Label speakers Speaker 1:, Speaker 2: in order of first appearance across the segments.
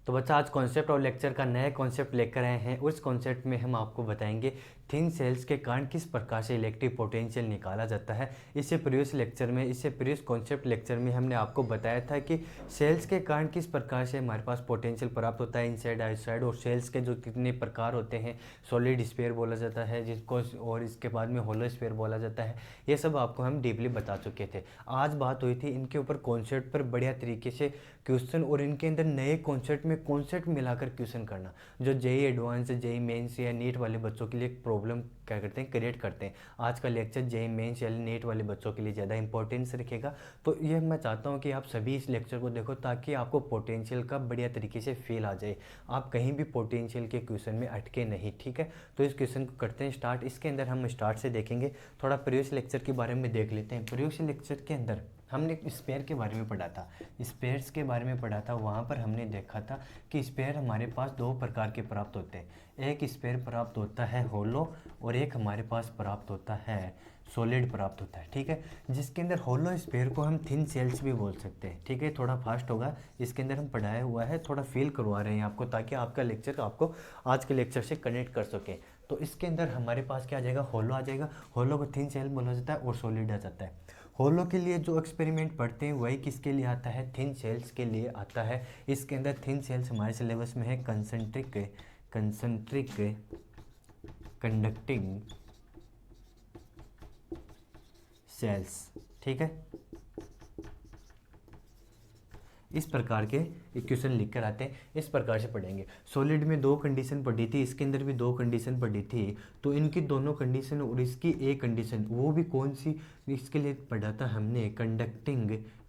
Speaker 1: तो बच्चा आज कॉन्सेप्ट और लेक्चर का नया कॉन्सेप्ट लेकर आए हैं। उस कॉन्सेप्ट में हम आपको बताएंगे थिन सेल्स के कारण किस प्रकार से इलेक्ट्रिक पोटेंशियल निकाला जाता है। इससे प्रीवियस कॉन्सेप्ट लेक्चर में हमने आपको बताया था कि सेल्स के कारण किस प्रकार से हमारे पास पोटेंशियल प्राप्त होता है इनसाइड आउटसाइड, और सेल्स के जो कितने प्रकार होते हैं, सॉलिड स्फीयर बोला जाता है जिसको, और इसके बाद में होलो स्फीयर बोला जाता है। ये सब आपको हम डीपली बता चुके थे। आज बात हुई थी इनके ऊपर कॉन्सेप्ट पर बढ़िया तरीके से क्वेश्चन, और इनके अंदर नए कॉन्सेप्ट में कॉन्सेप्ट मिलाकर क्वेश्चन करना, जो जेई एडवांस, जेई मेंस या नीट वाले बच्चों के लिए एक प्रॉब्लम क्या करते हैं, क्रिएट करते हैं। आज का लेक्चर जेई मेंस या नीट वाले बच्चों के लिए ज़्यादा इंपॉर्टेंस रखेगा। तो ये मैं चाहता हूँ कि आप सभी इस लेक्चर को देखो ताकि आपको पोटेंशियल का बढ़िया तरीके से फील आ जाए, आप कहीं भी पोटेंशियल के क्वेश्चन में अटके नहीं। ठीक है, तो इस क्वेश्चन को करते हैं स्टार्ट। इसके अंदर हम स्टार्ट से देखेंगे, थोड़ा प्रीवियस लेक्चर के बारे में देख लेते हैं। प्रीवियस लेक्चर के अंदर हमने स्पेयर के बारे में पढ़ा था, स्पेयर्स के बारे में पढ़ा था। वहाँ पर हमने देखा था कि स्पेयर हमारे पास दो प्रकार के प्राप्त होते हैं। एक स्पेयर प्राप्त होता है होलो, और एक हमारे पास प्राप्त होता है सॉलिड प्राप्त होता है। ठीक है, जिसके अंदर होलो स्पेयर को हम थिन सेल्स भी बोल सकते हैं। ठीक है, थोड़ा फास्ट होगा, इसके अंदर हम पढ़ाया हुआ है, थोड़ा फील करवा रहे हैं आपको ताकि आपका लेक्चर आपको आज के लेक्चर से कनेक्ट कर सके। तो इसके अंदर हमारे पास क्या आ जाएगा, होलो आ जाएगा। होलो को थिन सेल बोला जाता है और सॉलिड आ जाता है। होलो के लिए जो एक्सपेरिमेंट पढ़ते हैं वही किसके लिए आता है, थिन सेल्स के लिए आता है। इसके अंदर थिन सेल्स हमारे सिलेबस में है कंसंट्रिक कंडक्टिंग सेल्स। ठीक है, इस प्रकार के इक्वेशन लिख कर आते हैं, इस प्रकार से पढ़ेंगे। सॉलिड में दो कंडीशन पढ़ी थी, इसके अंदर भी दो कंडीशन पढ़ी थी। तो इनकी दोनों कंडीशन और इसकी एक कंडीशन, वो भी कौन सी, इसके लिए पढ़ा था हमने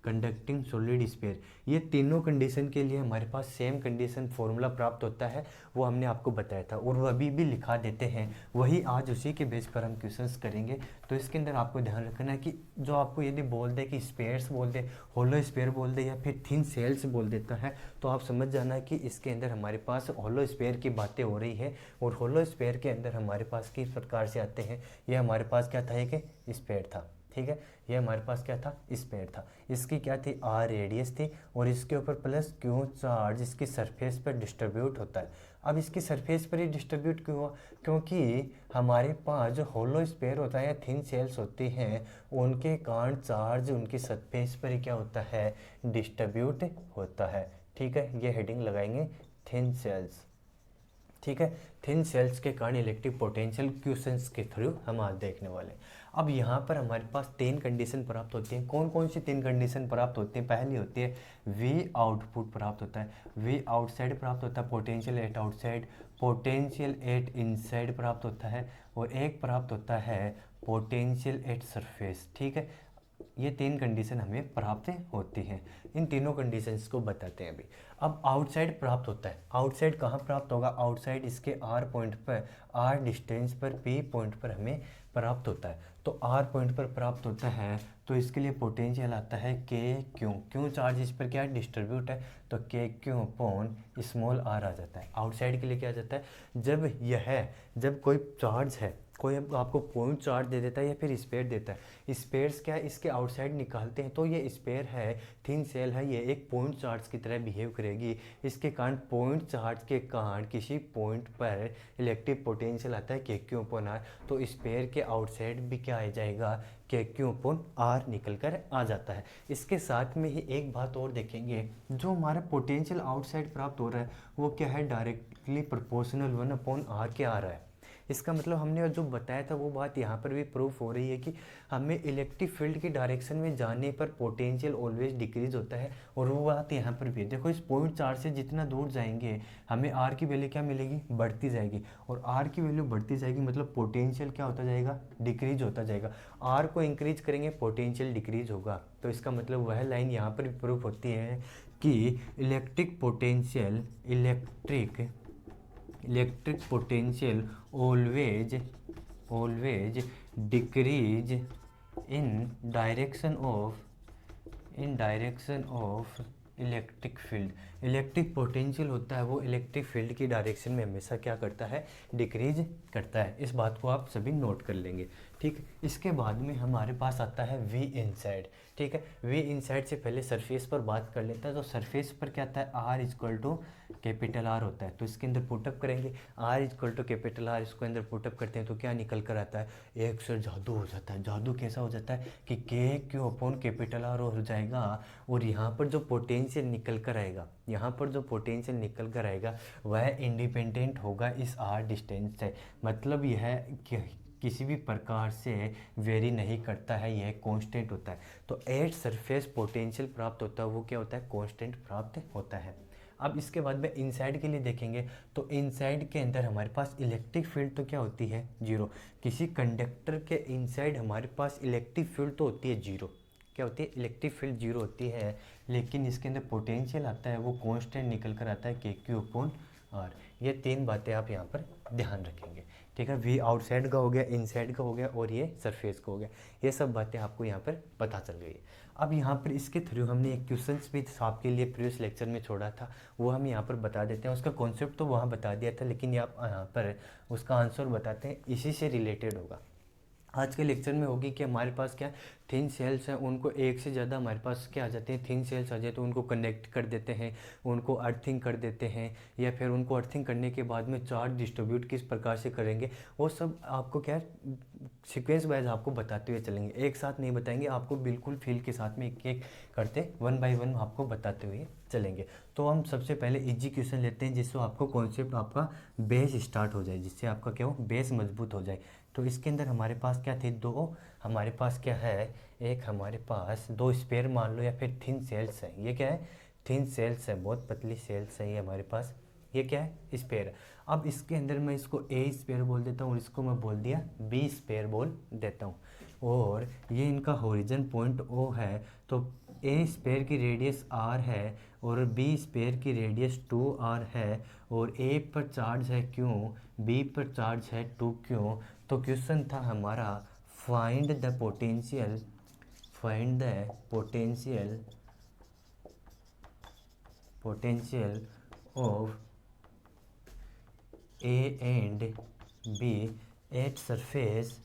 Speaker 1: कंडक्टिंग सॉलिड स्फीयर। ये तीनों कंडीशन के लिए हमारे पास सेम कंडीशन फॉर्मूला प्राप्त होता है, वो हमने आपको बताया था और वो अभी भी लिखा देते हैं। वही आज उसी के बेस पर हम क्वेश्चंस करेंगे। तो इसके अंदर आपको ध्यान रखना है कि जो आपको यदि बोल दे कि स्पेयर्स बोल दे, होलो स्पेयर बोल दे या फिर थिन सेल्स बोल देता है, तो आप समझ जाना कि इसके अंदर हमारे पास होलो स्पेयर की बातें हो रही है। और होलो स्पेयर के अंदर हमारे पास किस प्रकार से आते हैं, ये हमारे पास क्या था, एक स्पेयर था। ठीक है, ये हमारे पास क्या था, स्पेयर था। इसकी क्या थी, आर रेडियस थी, और इसके ऊपर प्लस क्यू चार्ज इसकी सरफेस पर डिस्ट्रीब्यूट होता है। अब इसकी सरफेस पर ही डिस्ट्रीब्यूट क्यों हुआ, क्योंकि हमारे पास जो होलो स्पेयर होता है या थिन सेल्स होती हैं, उनके कारण चार्ज उनकी सरफेस पर ही क्या होता है, डिस्ट्रीब्यूट होता है। ठीक है, ये हेडिंग लगाएंगे थिन सेल्स। ठीक है, थिन सेल्स के कारण इलेक्ट्रिक पोटेंशियल क्वेश्चंस के थ्रू हम आज देखने वाले। अब यहाँ पर हमारे पास तीन कंडीशन प्राप्त होती हैं। कौन कौन सी तीन कंडीशन प्राप्त होती हैं, पहली होती है वी आउटपुट प्राप्त होता है, वी आउटसाइड प्राप्त होता है, potential at outside, potential at inside प्राप्त होता है, और एक प्राप्त होता है पोटेंशियल एट सरफेस। ठीक है, ये तीन कंडीशन हमें प्राप्त होती हैं। इन तीनों कंडीशंस को बताते हैं अभी। अब आउटसाइड प्राप्त होता है, आउटसाइड कहाँ प्राप्त होगा, आउटसाइड इसके आर पॉइंट पर, आर डिस्टेंस पर, पी पॉइंट पर हमें प्राप्त होता है। तो आर पॉइंट पर प्राप्त होता है तो इसके लिए पोटेंशियल आता है के क्यू, क्यों चार्ज इस पर क्या डिस्ट्रीब्यूट है, तो k Q upon small are आ जाता है। आउटसाइड के लिए क्या आ जाता है, जब कोई चार्ज है, कोई आपको पॉइंट चार्ज दे देता है या फिर स्पेयर देता है, स्पेयर्स क्या है, इसके आउटसाइड निकालते हैं तो ये स्पेयर है, थिन सेल है, ये एक पॉइंट चार्ज की तरह बिहेव करेगी। इसके कारण पॉइंट चार्ज के कारण किसी पॉइंट पर इलेक्ट्रिक पोटेंशियल आता है के क्यू अपॉन आर। तो स्पेयर के आउटसाइड भी क्या आ जाएगा, के क्यू अपॉन आर निकल कर आ जाता है। इसके साथ में ही एक बात और देखेंगे, जो हमारा पोटेंशियल आउटसाइड प्राप्त हो रहा है वो क्या है, डायरेक्टली प्रोपोर्शनल 1/r के आ रहा है। इसका मतलब हमने जो बताया था वो बात यहाँ पर भी प्रूफ हो रही है कि हमें इलेक्ट्रिक फील्ड की डायरेक्शन में जाने पर पोटेंशियल ऑलवेज डिक्रीज होता है, और वो बात यहाँ पर भी है। देखो, इस पॉइंट चार्ज से जितना दूर जाएंगे हमें आर की वैल्यू क्या मिलेगी, बढ़ती जाएगी, और आर की वैल्यू बढ़ती जाएगी मतलब पोटेंशियल क्या होता जाएगा, डिक्रीज होता जाएगा। आर को इंक्रीज करेंगे पोटेंशियल डिक्रीज होगा। तो इसका मतलब वह लाइन यहाँ पर भी प्रूफ होती है कि electric potential always decrease in direction of electric field. Electric potential होता है वो इलेक्ट्रिक फील्ड की डायरेक्शन में हमेशा क्या करता है, डिक्रीज करता है। इस बात को आप सभी नोट कर लेंगे। ठीक है। इसके बाद में हमारे पास आता है वी इनसाइड। ठीक है, वी इनसाइड से पहले सरफेस पर बात कर लेते हैं। तो सरफेस पर क्या आता है, r equal to capital r होता है। तो इसके अंदर पुटअप करेंगे, r equal to capital r, इसको अंदर पुटअप करते हैं तो क्या निकल कर आता है, एक से जादू हो जाता है। जादू कैसा हो जाता है कि के क्यू अपॉन कैपिटल आर हो जाएगा, और यहाँ पर जो पोटेंशियल निकल कर आएगा, यहाँ पर जो पोटेंशियल निकल कर आएगा वह इंडिपेंडेंट होगा इस आर डिस्टेंस से। मतलब यह किसी भी प्रकार से वेरी नहीं करता है, यह कांस्टेंट होता है। तो एट सरफेस पोटेंशियल प्राप्त होता है वो क्या होता है, कांस्टेंट प्राप्त होता है। अब इसके बाद में इनसाइड के लिए देखेंगे, तो इनसाइड के अंदर हमारे पास इलेक्ट्रिक फील्ड तो क्या होती है, जीरो। किसी कंडक्टर के इनसाइड हमारे पास इलेक्ट्रिक फील्ड तो होती है जीरो। क्या होती है, इलेक्ट्रिक फील्ड जीरो होती है, लेकिन इसके अंदर पोटेंशियल आता है वो कांस्टेंट निकल कर आता है के क्यू अपॉन आर। ये तीन बातें आप यहाँ पर ध्यान रखेंगे। ठीक है, वी आउटसाइड का हो गया, इनसाइड का हो गया, और ये सरफेस का हो गया। ये सब बातें आपको यहाँ पर पता चल गई। अब यहाँ पर इसके थ्रू हमने एक क्वेश्चन भी आपके लिए प्रीवियस लेक्चर में छोड़ा था, वो हम यहाँ पर बता देते हैं। उसका कॉन्सेप्ट तो वहाँ बता दिया था, लेकिन यहाँ पर उसका आंसर बताते हैं, इसी से रिलेटेड होगा। आज के लेक्चर में होगी कि हमारे पास क्या थिन सेल्स हैं, उनको एक से ज़्यादा हमारे पास क्या आ जाते हैं, थिन सेल्स आ जाए तो उनको कनेक्ट कर देते हैं, उनको अर्थिंग कर देते हैं, या फिर उनको अर्थिंग करने के बाद में चार्ज डिस्ट्रीब्यूट किस प्रकार से करेंगे, वो सब आपको क्या सीक्वेंस वाइज आपको बताते हुए चलेंगे। एक साथ नहीं बताएंगे आपको, बिल्कुल फील के साथ में एक एक करते वन बाय वन आपको बताते हुए चलेंगे। तो हम सबसे पहले इजी क्वेश्चन लेते हैं, जिससे आपको कॉन्सेप्ट आपका बेस स्टार्ट हो जाए, जिससे आपका क्या हो, बेस मजबूत हो जाए। तो इसके अंदर हमारे पास क्या थे, दो हमारे पास क्या है, एक हमारे पास दो स्पेयर मान लो, या फिर थिन सेल्स है। ये क्या है, थिन सेल्स है, बहुत पतली सेल्स है ये हमारे पास। ये क्या है, स्पेयर। अब इसके अंदर मैं इसको ए स्पेयर बोल देता हूँ, और इसको मैं बोल दिया बी स्पेयर बोल देता हूँ। और ये इनका ओरिजिन पॉइंट ओ है, तो ए स्पेयर की रेडियस आर है, और बी स्पेयर की रेडियस 2r है, और ए पर चार्ज है क्यों, बी पर चार्ज है 2 क्यों। तो क्वेश्चन था हमारा find the potential, find the potential, potential of a and b at surface.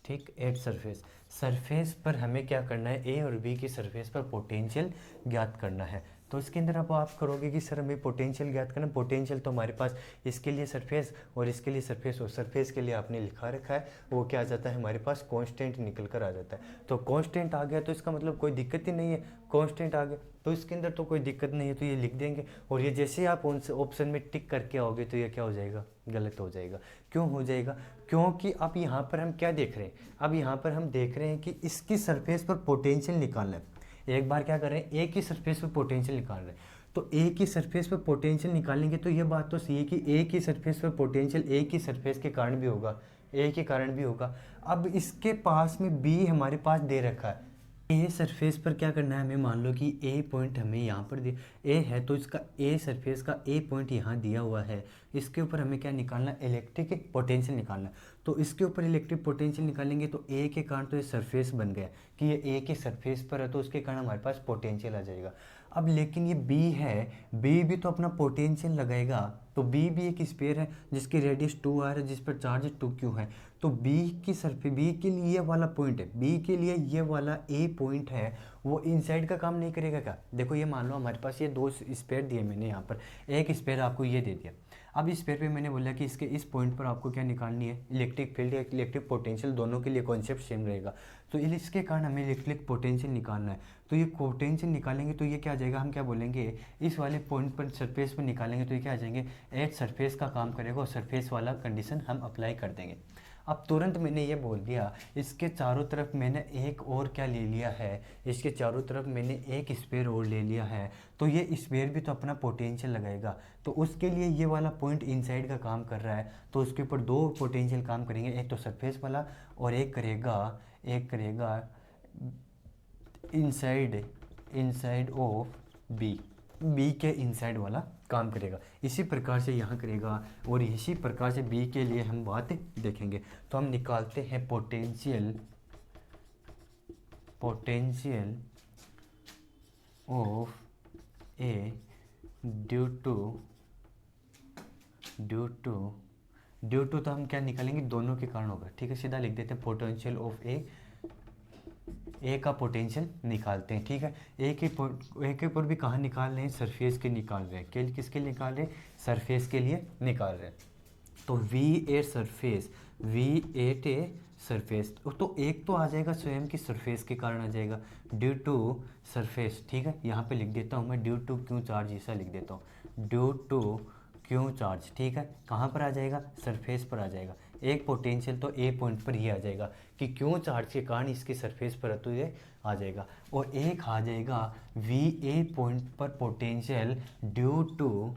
Speaker 1: ठीक, एट सरफेस, सरफेस पर हमें क्या करना है, ए और बी की सरफेस पर पोटेंशियल ज्ञात करना है। तो इसके अंदर अब आप करोगे कि सर हमें पोटेंशियल ज्ञात करना, पोटेंशियल तो हमारे पास इसके लिए सरफेस और इसके लिए सरफेस, और सरफेस के लिए आपने लिखा रखा है वो क्या आ जाता है हमारे पास, कांस्टेंट निकल कर आ जाता है। तो कांस्टेंट आ गया तो इसका मतलब कोई दिक्कत ही नहीं है, कांस्टेंट आ गया तो इसके अंदर तो कोई दिक्कत नहीं है, तो ये लिख देंगे। और ये जैसे आप ऑप्शन में टिक करके आओगे तो ये क्या हो जाएगा, गलत हो जाएगा। क्यों हो जाएगा, क्योंकि अब यहाँ पर हम क्या देख रहे हैं, अब यहाँ पर हम देख रहे हैं कि इसकी सरफेस पर पोटेंशियल निकालना है। एक बार क्या कर रहे हैं, ए की सरफेस पर पोटेंशियल निकाल रहे हैं, तो ए की सरफेस पर पोटेंशियल निकालेंगे तो ये बात तो सही है कि ए की सरफेस पर पोटेंशियल ए की सरफेस के कारण भी होगा, ए के कारण भी होगा। अब इसके पास में बी हमारे पास दे रखा है, ए सरफेस पर क्या करना है हमें, मान लो कि ए पॉइंट हमें यहाँ पर दे, ए है तो इसका ए सरफेस का ए पॉइंट यहाँ दिया हुआ है, इसके ऊपर हमें क्या निकालना है, इलेक्ट्रिक पोटेंशियल निकालना है। तो इसके ऊपर इलेक्ट्रिक पोटेंशियल निकालेंगे तो ए के कारण तो ये सरफेस बन गया कि ये ए के सरफेस पर है, तो उसके कारण हमारे पास पोटेंशियल आ जाएगा। अब लेकिन ये बी है, बी भी तो अपना पोटेंशियल लगाएगा, तो बी भी एक स्फीयर है जिसकी रेडियस 2r है, जिस पर चार्ज 2q है। तो बी की सरफेस, बी के लिए ये वाला पॉइंट है, बी के लिए ये वाला ए पॉइंट है, वो इनसाइड का काम नहीं करेगा क्या। देखो ये मान लो हमारे पास ये दो स्पेयर दिए मैंने यहाँ पर, एक स्पेयर आपको ये दे दिया। अब इस पेयर पे मैंने बोला कि इसके इस पॉइंट पर आपको क्या निकालनी है, इलेक्ट्रिक फील्ड या इलेक्ट्रिक पोटेंशियल, दोनों के लिए कॉन्सेप्ट सेम रहेगा। तो इसके कारण हमें इलेक्ट्रिक पोटेंशियल निकालना है, तो ये पोटेंशियल निकालेंगे तो ये क्या आ जाएगा, हम क्या बोलेंगे, इस वाले पॉइंट पर सरफेस पर निकालेंगे तो ये क्या आ जाएंगे, एट सरफेस का काम करेगा, और सरफेस वाला कंडीशन हम अप्लाई कर देंगे। अब तुरंत मैंने ये बोल दिया, इसके चारों तरफ मैंने एक और क्या ले लिया है, इसके चारों तरफ मैंने एक स्पेयर और ले लिया है, तो ये स्पेयर भी तो अपना पोटेंशियल लगाएगा, तो उसके लिए ये वाला पॉइंट इनसाइड का काम कर रहा है, तो उसके ऊपर दो पोटेंशियल काम करेंगे, एक तो सरफेस वाला और एक करेगा इनसाइड ऑफ बी, बी के इनसाइड वाला काम करेगा। इसी प्रकार से यहाँ करेगा, और इसी प्रकार से बी के लिए हम बात देखेंगे। तो हम निकालते हैं potential of a due to due to तो हम क्या निकालेंगे, दोनों के कारण होगा, ठीक है। सीधा लिख देते हैं पोटेंशियल ऑफ ए का पोटेंशियल निकालते हैं, ठीक है। ए के ऊपर भी कहाँ निकाल रहे हैं, सरफेस के निकाल रहे हैं। किसके लिए निकाल रहे हैं, सरफेस के लिए निकाल रहे हैं। तो V8 सरफेस, V8 सरफेस, तो एक तो आ जाएगा स्वयं की सरफेस के कारण आ जाएगा, ड्यू टू सरफेस, ठीक है। यहाँ पे लिख देता हूँ मैं ड्यू टू क्यू चार्ज, ऐसा लिख देता हूँ ड्यू टू क्यू चार्ज, ठीक है। कहाँ पर आ जाएगा, सरफेस पर आ जाएगा। एक पोटेंशियल तो ए पॉइंट पर ही आ जाएगा कि क्यों चार्ज के कारण इसके सरफेस पर तो ये आ जाएगा, और एक आ जाएगा वी ए पॉइंट पर potential due to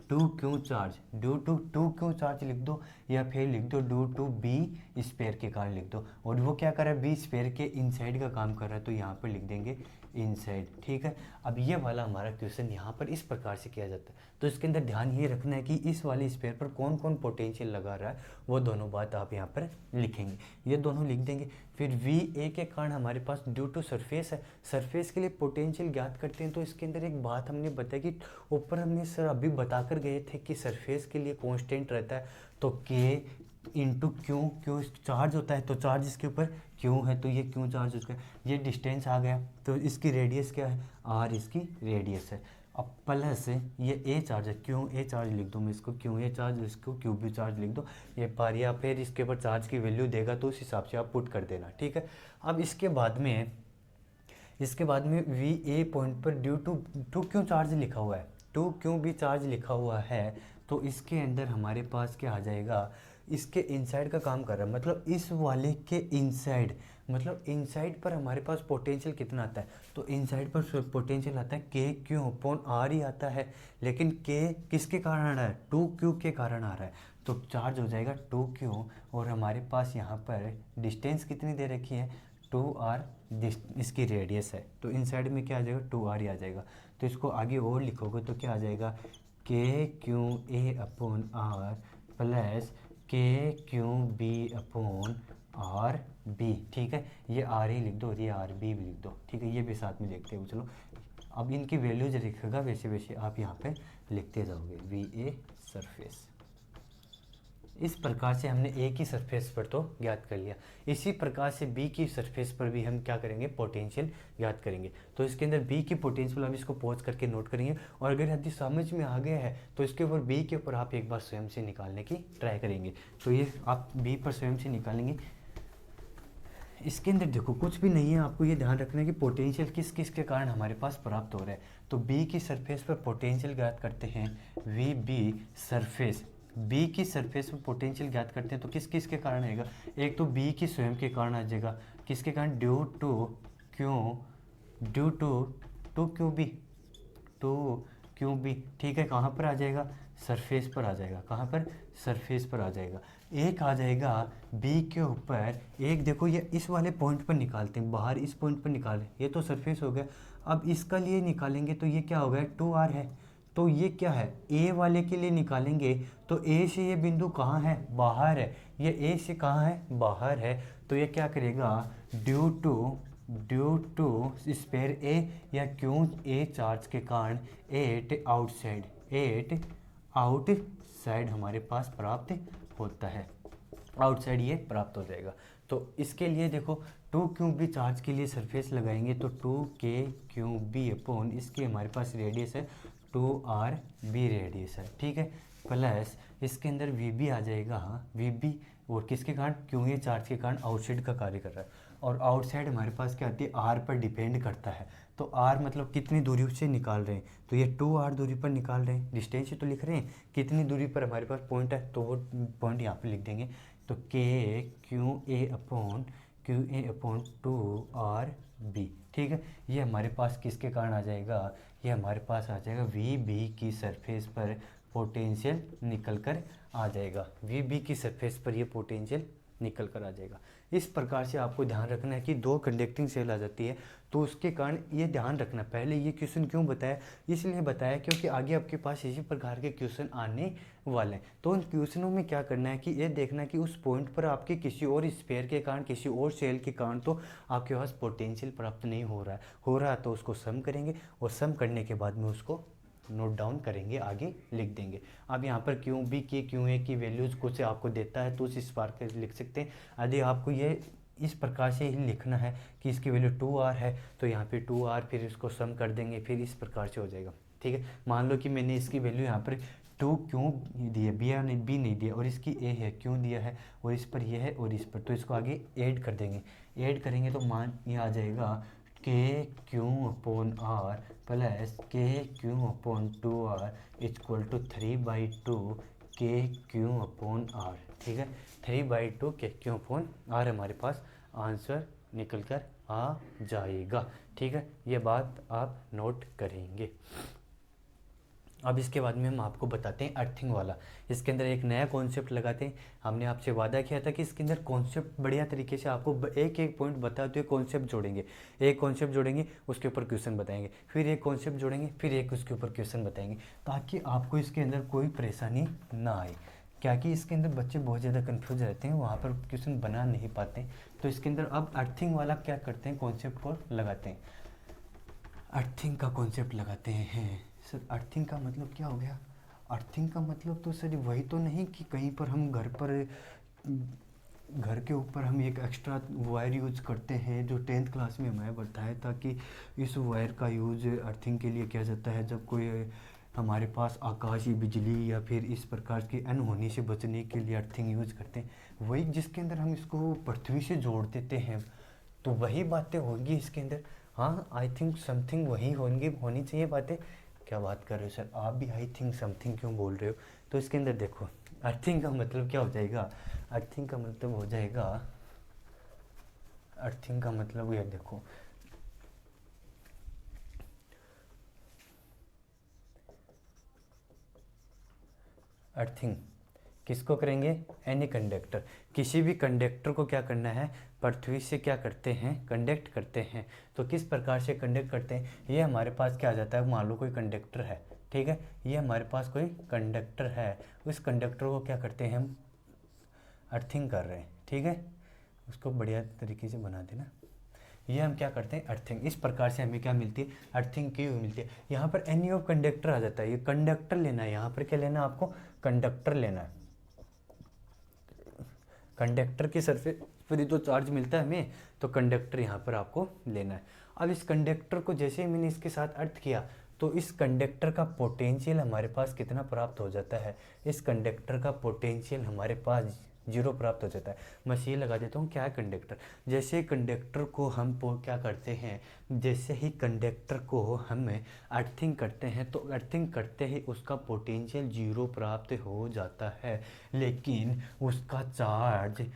Speaker 1: two q charge, due to two q charge लिख दो, या फिर लिख दो ड्यू टू बी स्पेयर के कारण लिख दो। और वो क्या कर रहा है, बी स्पेयर के इनसाइड का काम कर रहा है, तो यहाँ पर लिख देंगे इनसाइड, ठीक है। अब ये वाला हमारा क्वेश्चन यहाँ पर इस प्रकार से किया जाता है। तो इसके अंदर ध्यान ये रखना है कि इस वाले स्पेयर पर कौन कौन पोटेंशियल लगा रहा है, वो दोनों बात आप यहाँ पर लिखेंगे, ये दोनों लिख देंगे। फिर वी ए के कारण हमारे पास ड्यू टू सरफेस है, सरफेस के लिए पोटेंशियल ज्ञात करते हैं। तो इसके अंदर एक बात हमने बताई कि ऊपर हमने सर अभी बता कर गए थे कि सरफेस के लिए कॉन्स्टेंट रहता है, तो के इंटू क्यू, क्यू चार्ज होता है, तो चार्ज इसके ऊपर क्यू है, तो ये क्यू चार्ज उसका, ये डिस्टेंस आ गया, तो इसकी रेडियस क्या है, आर इसकी रेडियस है। अब प्लस ये ए चार्ज है, क्यू ए चार्ज लिख दो मैं इसको, क्यू ए चार्ज, इसको क्यू बी चार्ज लिख दो, ये पार, या फिर इसके ऊपर चार्ज की वैल्यू देगा तो उस हिसाब से आप पुट कर देना, ठीक है। अब इसके बाद में वी ए पॉइंट पर due to two q charge लिखा हुआ है, टू क्यू बी चार्ज लिखा हुआ है, तो इसके अंदर हमारे पास क्या आ जाएगा, इसके इनसाइड का काम कर रहा है, मतलब इस वाले के इनसाइड, मतलब इनसाइड पर हमारे पास पोटेंशियल कितना आता है, तो इनसाइड पर पोटेंशियल आता है के क्यू अपॉन आर ही आता है, लेकिन के किसके कारण आ रहा है, टू क्यू के कारण आ रहा है, तो चार्ज हो जाएगा टू क्यू, और हमारे पास यहाँ पर डिस्टेंस कितनी दे रखी है, टू आर, इसकी रेडियस है, तो इनसाइड में क्या आ जाएगा, टू आर ही आ जाएगा। तो इसको आगे और लिखोगे तो क्या आ जाएगा, के Q A upon are plus के Q B upon R B, ठीक है। ये आर ही लिख दो और ये आर बी भी लिख दो, ठीक है, ये भी साथ में लिखते हो। चलो अब इनकी वैल्यू जो लिखेगा वैसे वैसे आप यहाँ पे लिखते जाओगे, वी ए सरफेस। इस प्रकार से हमने ए की सरफेस पर तो ज्ञात कर लिया, इसी प्रकार से बी की सरफेस पर भी हम क्या करेंगे, पोटेंशियल ज्ञात करेंगे। तो इसके अंदर बी की पोटेंशियल हम इसको पॉज करके नोट करेंगे, और अगर यदि समझ में आ गया है तो इसके ऊपर बी के ऊपर आप एक बार स्वयं से निकालने की ट्राई करेंगे। तो ये आप बी पर स्वयं से निकालेंगे। इसके अंदर देखो कुछ भी नहीं है, आपको ये ध्यान रखना है कि पोटेंशियल किस किस के कारण हमारे पास प्राप्त हो रहा है। तो बी की सरफेस पर पोटेंशियल ज्ञात करते हैं, वी बी सरफेस, बी की सरफेस पर पोटेंशियल ज्ञात करते हैं, तो किस किस के कारण आएगा, एक तो बी की स्वयं के कारण आ जाएगा, किसके कारण, ड्यू टू क्यू बी, ठीक है। कहाँ पर आ जाएगा, सरफेस पर आ जाएगा, कहाँ पर, सरफेस पर आ जाएगा। एक आ जाएगा बी के ऊपर, एक देखो ये इस वाले पॉइंट पर निकालते हैं, बाहर इस पॉइंट पर निकालें, ये तो सरफेस हो गया। अब इसका लिए निकालेंगे तो ये क्या हो गया, टू आर है, तो ये क्या है, ए वाले के लिए निकालेंगे तो ए से ये बिंदु कहाँ है, बाहर है, ये ए से कहाँ है, बाहर है, तो ये क्या करेगा, ड्यू टू स्पेयर ए या क्यों ए चार्ज के कारण एट आउटसाइड हमारे पास प्राप्त होता है, आउटसाइड ये प्राप्त हो जाएगा। तो इसके लिए देखो टू क्यू बी चार्ज के लिए सरफेस लगाएंगे तो to K Q B upon इसकी हमारे पास रेडियस है, टू आर बी रेडियस है, ठीक है। प्लस इसके अंदर वी बी आ जाएगा, वी बी, और किसके कारण, क्यों ये चार्ज के कारण आउटसाइड का कार्य कर रहा है, और आउटसाइड हमारे पास क्या आती है, आर पर डिपेंड करता है। तो आर मतलब कितनी दूरी से निकाल रहे हैं, तो ये टू आर दूरी पर निकाल रहे हैं, डिस्टेंस ही तो लिख रहे हैं, कितनी दूरी पर हमारे पास पॉइंट है, तो वो पॉइंट यहाँ पे लिख देंगे। तो k Q A upon two r B, ठीक है। ये हमारे पास किसके कारण आ जाएगा, ये हमारे पास आ जाएगा वी बी की सरफेस पर पोटेंशियल निकल कर आ जाएगा, वी बी की सरफेस पर ये पोटेंशियल निकल कर आ जाएगा। इस प्रकार से आपको ध्यान रखना है कि दो कंडक्टिंग सेल आ जाती है, तो उसके कारण ये ध्यान रखना। पहले ये क्वेश्चन क्यों बताया, इसलिए बताया क्योंकि आगे आपके पास इसी प्रकार के क्वेश्चन आने वाले हैं। तो उन क्वेश्चनों में क्या करना है कि ये देखना है कि उस पॉइंट पर आपके किसी और स्पेयर के कारण, किसी और सेल के कारण तो आपके पास पोटेंशियल प्राप्त नहीं हो रहा है, तो उसको सम करेंगे, और सम करने के बाद में उसको नोट डाउन करेंगे, आगे लिख देंगे। अब यहाँ पर क्यों बी के क्यों ए की वैल्यूज़ को से आपको देता है तो उस बार के लिख सकते हैं। यदि आपको ये इस प्रकार से ही लिखना है कि इसकी वैल्यू 2r है तो यहाँ पे 2r, फिर इसको सम कर देंगे, फिर इस प्रकार से हो जाएगा। ठीक है, मान लो कि मैंने इसकी वैल्यू यहाँ पर 2 क्यों दी है, बी नहीं दिया, और इसकी ए है, क्यों दिया है, और इस पर ये है और इस पर, तो इसको आगे ऐड कर देंगे। ऐड करेंगे तो मान ये आ जाएगा के क्यू अपॉन आर प्लस के Q upon 2r equal to 3/2 k Q upon are. ठीक है, 3/2 के क्यू अपॉन आर हमारे पास आंसर निकल कर आ जाएगा। ठीक है, ये बात आप नोट करेंगे। अब इसके बाद में हम आपको बताते हैं अर्थिंग वाला। इसके अंदर एक नया कॉन्सेप्ट लगाते हैं। हमने आपसे वादा किया था कि इसके अंदर कॉन्सेप्ट बढ़िया तरीके से आपको एक एक पॉइंट बताते हुए कॉन्सेप्ट जोड़ेंगे। एक कॉन्सेप्ट जोड़ेंगे, उसके ऊपर क्वेश्चन बताएंगे, फिर एक कॉन्सेप्ट जोड़ेंगे, फिर एक उसके ऊपर क्वेश्चन बताएंगे, ताकि आपको इसके अंदर कोई परेशानी ना आए। क्या कि इसके अंदर बच्चे बहुत ज़्यादा कन्फ्यूज रहते हैं, वहाँ पर क्वेश्चन बना नहीं पाते। तो इसके अंदर अब अर्थिंग वाला क्या करते हैं, कॉन्सेप्ट को लगाते हैं। अर्थिंग का कॉन्सेप्ट लगाते हैं। सर अर्थिंग का मतलब क्या हो गया? अर्थिंग का मतलब तो सर वही तो नहीं कि कहीं पर हम घर के ऊपर हम एक एक्स्ट्रा वायर यूज करते हैं, जो 10th क्लास में हमें बताया था कि इस वायर का यूज अर्थिंग के लिए किया जाता है जब कोई हमारे पास आकाशीय बिजली या फिर इस प्रकार की अनहोनी से बचने के लिए अर्थिंग यूज करते हैं। वही जिसके अंदर हम इसको पृथ्वी से जोड़ देते हैं, तो वही बातें होंगी इसके अंदर। हाँ, आई थिंक समथिंग वही होनी चाहिए बातें। क्या बात कर रहे हो सर, आप भी आई थिंक समथिंग क्यों बोल रहे हो? तो इसके अंदर देखो, अर्थिंग का मतलब क्या हो जाएगा? अर्थिंग का मतलब हो जाएगा, अर्थिंग का मतलब ये देखो, अर्थिंग किसको करेंगे? Any conductor. किसी भी कंडक्टर को क्या करना है? पृथ्वी से क्या करते हैं? कंडक्ट करते हैं। तो किस प्रकार से कंडक्ट करते हैं? ये हमारे पास क्या आ जाता है, मान लो कोई कंडक्टर है, ठीक है, ये हमारे पास कोई कंडक्टर है, उस कंडक्टर को क्या करते हैं हम? अर्थिंग कर रहे हैं। ठीक है, उसको बढ़िया तरीके से बना देना। ये हम क्या करते हैं? अर्थिंग। इस प्रकार से हमें क्या मिलती है? अर्थिंग की हुई मिलती है। यहाँ पर एनी ऑफ कंडक्टर आ जाता है, ये कंडक्टर लेना है। यहाँ पर क्या लेना है आपको? कंडक्टर लेना है। कंडक्टर की सरफेस पर जो चार्ज मिलता है हमें, तो कंडक्टर यहाँ पर आपको लेना है। अब इस कंडक्टर को जैसे ही मैंने इसके साथ अर्थ किया, तो इस कंडक्टर का पोटेंशियल हमारे पास कितना प्राप्त हो जाता है? इस कंडक्टर का पोटेंशियल हमारे पास 0 प्राप्त हो जाता है। मैं ये लगा देता हूँ, क्या है कंडक्टर? जैसे कंडक्टर को हम क्या करते हैं, जैसे ही कंडक्टर को हम अर्थिंग करते हैं, तो अर्थिंग करते ही उसका पोटेंशियल 0 प्राप्त हो जाता है, लेकिन उसका चार्ज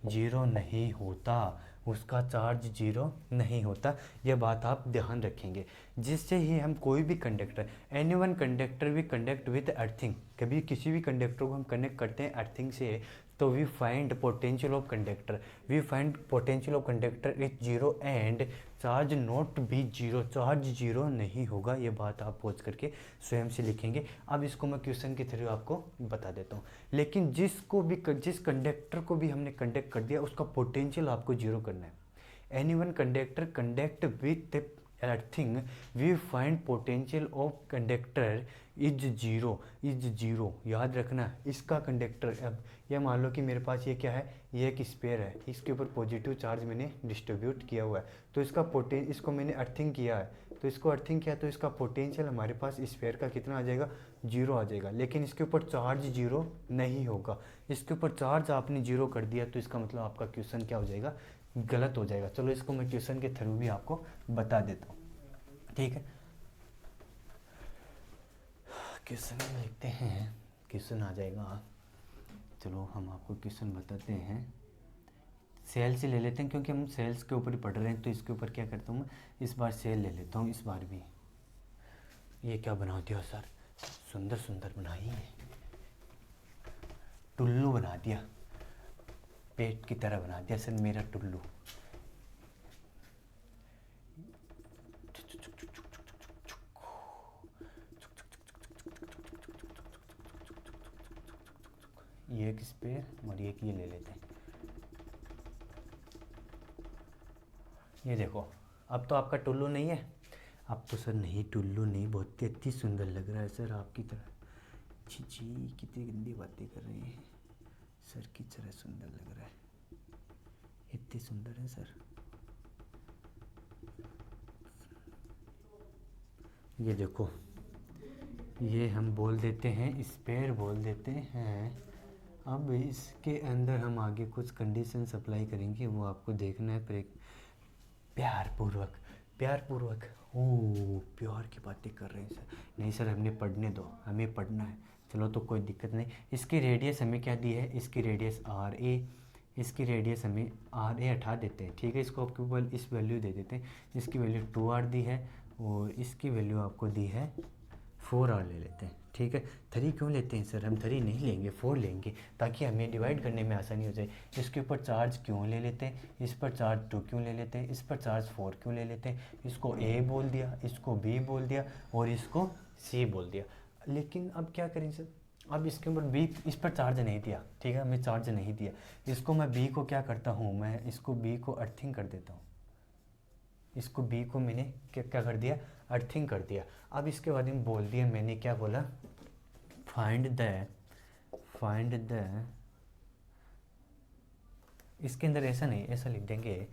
Speaker 1: 0 नहीं होता। उसका चार्ज 0 नहीं होता। यह बात आप ध्यान रखेंगे। जिससे ही हम कोई भी conductor, any one conductor we conduct with earthing, कभी किसी भी कंडक्टर को हम कनेक्ट करते हैं अर्थिंग से, तो we find potential of conductor is 0 and charge not be 0, charge 0 नहीं होगा। ये बात आप पोज करके स्वयं से लिखेंगे। अब इसको मैं क्वेश्चन के थ्रू आपको बता देता हूँ। लेकिन जिस कंडक्टर को भी हमने कंडक्ट कर दिया, उसका पोटेंशियल आपको 0 करना है। Any one conductor conduct with earthing, we find potential of conductor is 0। याद रखना, इसका कंडक्टर, अब यह मान लो कि मेरे पास ये क्या है, ये एक स्पेयर है, इसके ऊपर पॉजिटिव चार्ज मैंने डिस्ट्रीब्यूट किया हुआ है, तो इसको मैंने अर्थिंग किया है, तो इसको अर्थिंग किया, तो इसका पोटेंशियल हमारे पास स्पेयर का कितना आ जाएगा? 0 आ जाएगा। लेकिन इसके ऊपर चार्ज 0 नहीं होगा। इसके ऊपर चार्ज आपने 0 कर दिया, तो इसका मतलब आपका क्वेश्चन क्या हो जाएगा? गलत हो जाएगा। चलो इसको मैं क्वेश्चन के थ्रू भी आपको बता देता हूँ। ठीक है, क्वेश्चन में लिखते हैं, क्वेश्चन आ जाएगा। चलो हम आपको क्वेश्चन बताते हैं, सेल से ले लेते हैं, क्योंकि हम सेल्स के ऊपर ही पढ़ रहे हैं। तो इसके ऊपर क्या करता हूँ मैं, इस बार सेल ले लेता हूँ, इस बार भी। ये क्या बना दिया सर, सुंदर सुंदर बनाई है, टुल्लू बना दिया, पेट की तरह बना दिया सर मेरा टुल्लू। ये एक स्पेयर और एक ये ले लेते हैं। ये देखो, अब तो आपका टुल्लू नहीं है, आप तो सर नहीं टुल्लू नहीं, बहुत ही अति सुंदर लग रहा है सर आपकी तरह। छी छी, कितनी गंदी बातें कर रहे हैं, सर की तरह सुंदर लग रहा है, इतनी सुंदर है सर। ये देखो, ये हम बोल देते हैं स्पेयर बोल देते हैं। अब इसके अंदर हम आगे कुछ कंडीशन अप्लाई करेंगे, वो आपको देखना है प्यार पूर्वक। प्यार पूर्वक, ओ प्यार की बातें कर रहे हैं सर। नहीं सर, हमें पढ़ने दो, हमें पढ़ना है। चलो तो कोई दिक्कत नहीं। इसकी रेडियस हमें क्या दी है, इसकी रेडियस आर ए, इसकी रेडियस हमें आर ए हटा देते हैं, ठीक है। इसको आपको इस वैल्यू दे देते हैं, इसकी वैल्यू 2r दी है और इसकी वैल्यू आपको दी है 4r ले लेते हैं, ठीक है। 3 क्यों लेते हैं सर, हम 3 नहीं लेंगे 4 लेंगे, ताकि हमें डिवाइड करने में आसानी हो जाए। इसके ऊपर चार्ज क्यों ले लेते हैं, इस पर चार्ज 2 क्यों ले लेते हैं, इस पर चार्ज 4 क्यों ले लेते हैं। इसको A बोल दिया, इसको B बोल दिया और इसको C बोल दिया। लेकिन अब क्या करें सर, अब इसके ऊपर B, इस पर चार्ज नहीं दिया, ठीक है, हमें चार्ज नहीं दिया। इसको मैं B को क्या करता हूँ, मैं इसको B को अर्थिंग कर देता हूँ। इसको B को मैंने क्या कर दिया, अर्थिंग कर दिया। अब इसके बाद में बोल दिया, मैंने क्या बोला, फाइंड द, इसके अंदर ऐसा नहीं, ऐसा लिख देंगे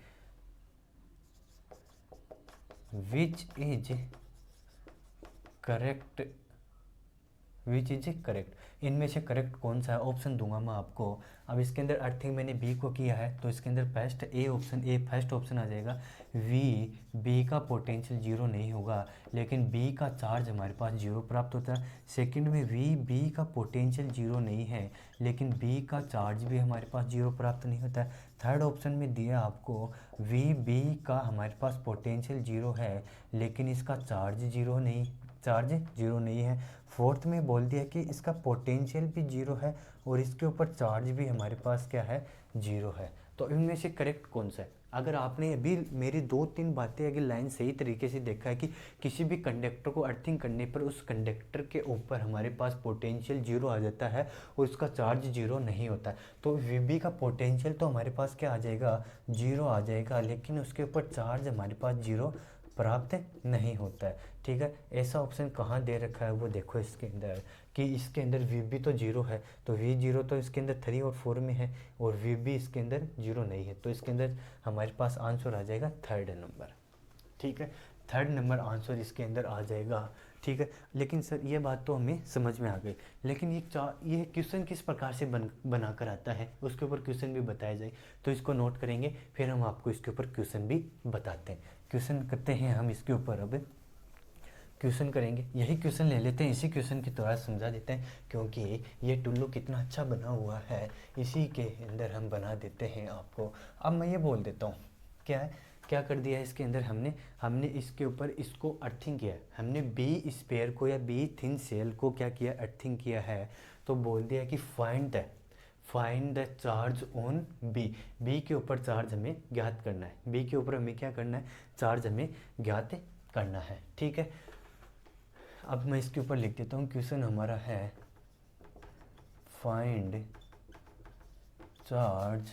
Speaker 1: विच इज करेक्ट, इनमें से करेक्ट कौन सा है, ऑप्शन दूंगा मैं आपको। अब इसके अंदर अर्थिंग मैंने बी को किया है, तो इसके अंदर बेस्ट फर्स्ट ऑप्शन आ जाएगा। बी का पोटेंशियल 0 नहीं होगा, लेकिन बी का चार्ज हमारे पास 0 प्राप्त होता है। सेकंड में बी का पोटेंशियल 0 नहीं है, लेकिन बी का चार्ज भी हमारे पास 0 प्राप्त नहीं होता है। थर्ड ऑप्शन में दिया आपको बी का हमारे पास पोटेंशियल 0 है, लेकिन इसका चार्ज 0 नहीं है। फोर्थ में बोल दिया कि इसका पोटेंशियल भी 0 है और इसके ऊपर चार्ज भी हमारे पास क्या है, 0 है। तो इनमें से करेक्ट कौन सा है। अगर आपने अभी मेरी 2-3 बातें अगर लाइन सही तरीके से देखा है कि किसी भी कंडक्टर को अर्थिंग करने पर उस कंडक्टर के ऊपर हमारे पास पोटेंशियल 0 आ जाता है और उसका चार्ज 0 नहीं होता है, तो वीबी का पोटेंशियल तो हमारे पास क्या आ जाएगा, 0 आ जाएगा, लेकिन उसके ऊपर चार्ज हमारे पास 0 प्राप्त नहीं होता है, ठीक है। ऐसा ऑप्शन कहाँ दे रखा है वो देखो इसके अंदर, कि इसके अंदर वी तो 0 है, तो V0 तो इसके अंदर 3 और 4 में है और वी इसके अंदर 0 नहीं है, तो इसके अंदर हमारे पास आंसर आ जाएगा 3rd नंबर, ठीक है। 3rd नंबर आंसर इसके अंदर आ जाएगा, ठीक है। लेकिन सर ये बात तो हमें समझ में आ गई, लेकिन ये क्वेश्चन किस प्रकार से बना कर आता है, उसके ऊपर क्वेश्चन भी बताया जाए, तो इसको नोट करेंगे, फिर हम आपको इसके ऊपर क्वेश्चन भी बताते हैं। क्वेश्चन करते हैं हम इसके ऊपर, अब क्वेश्चन करेंगे, यही क्वेश्चन ले लेते हैं, इसी क्वेश्चन की तरह समझा देते हैं, क्योंकि ये टुल्लू कितना अच्छा बना हुआ है, इसी के अंदर हम बना देते हैं आपको। अब मैं ये बोल देता हूँ, क्या कर दिया है इसके अंदर, हमने इसके ऊपर इसको अर्थिंग किया है, हमने बी स्पेयर को या बी थिन सेल को क्या किया, अर्थिंग किया है। तो बोल दिया कि find the charge on B के ऊपर चार्ज हमें ज्ञात करना है, बी के ऊपर हमें क्या करना है, चार्ज हमें ज्ञात करना है, ठीक है। अब मैं इसके ऊपर लिख देता हूँ, क्वेश्चन हमारा है फाइंड चार्ज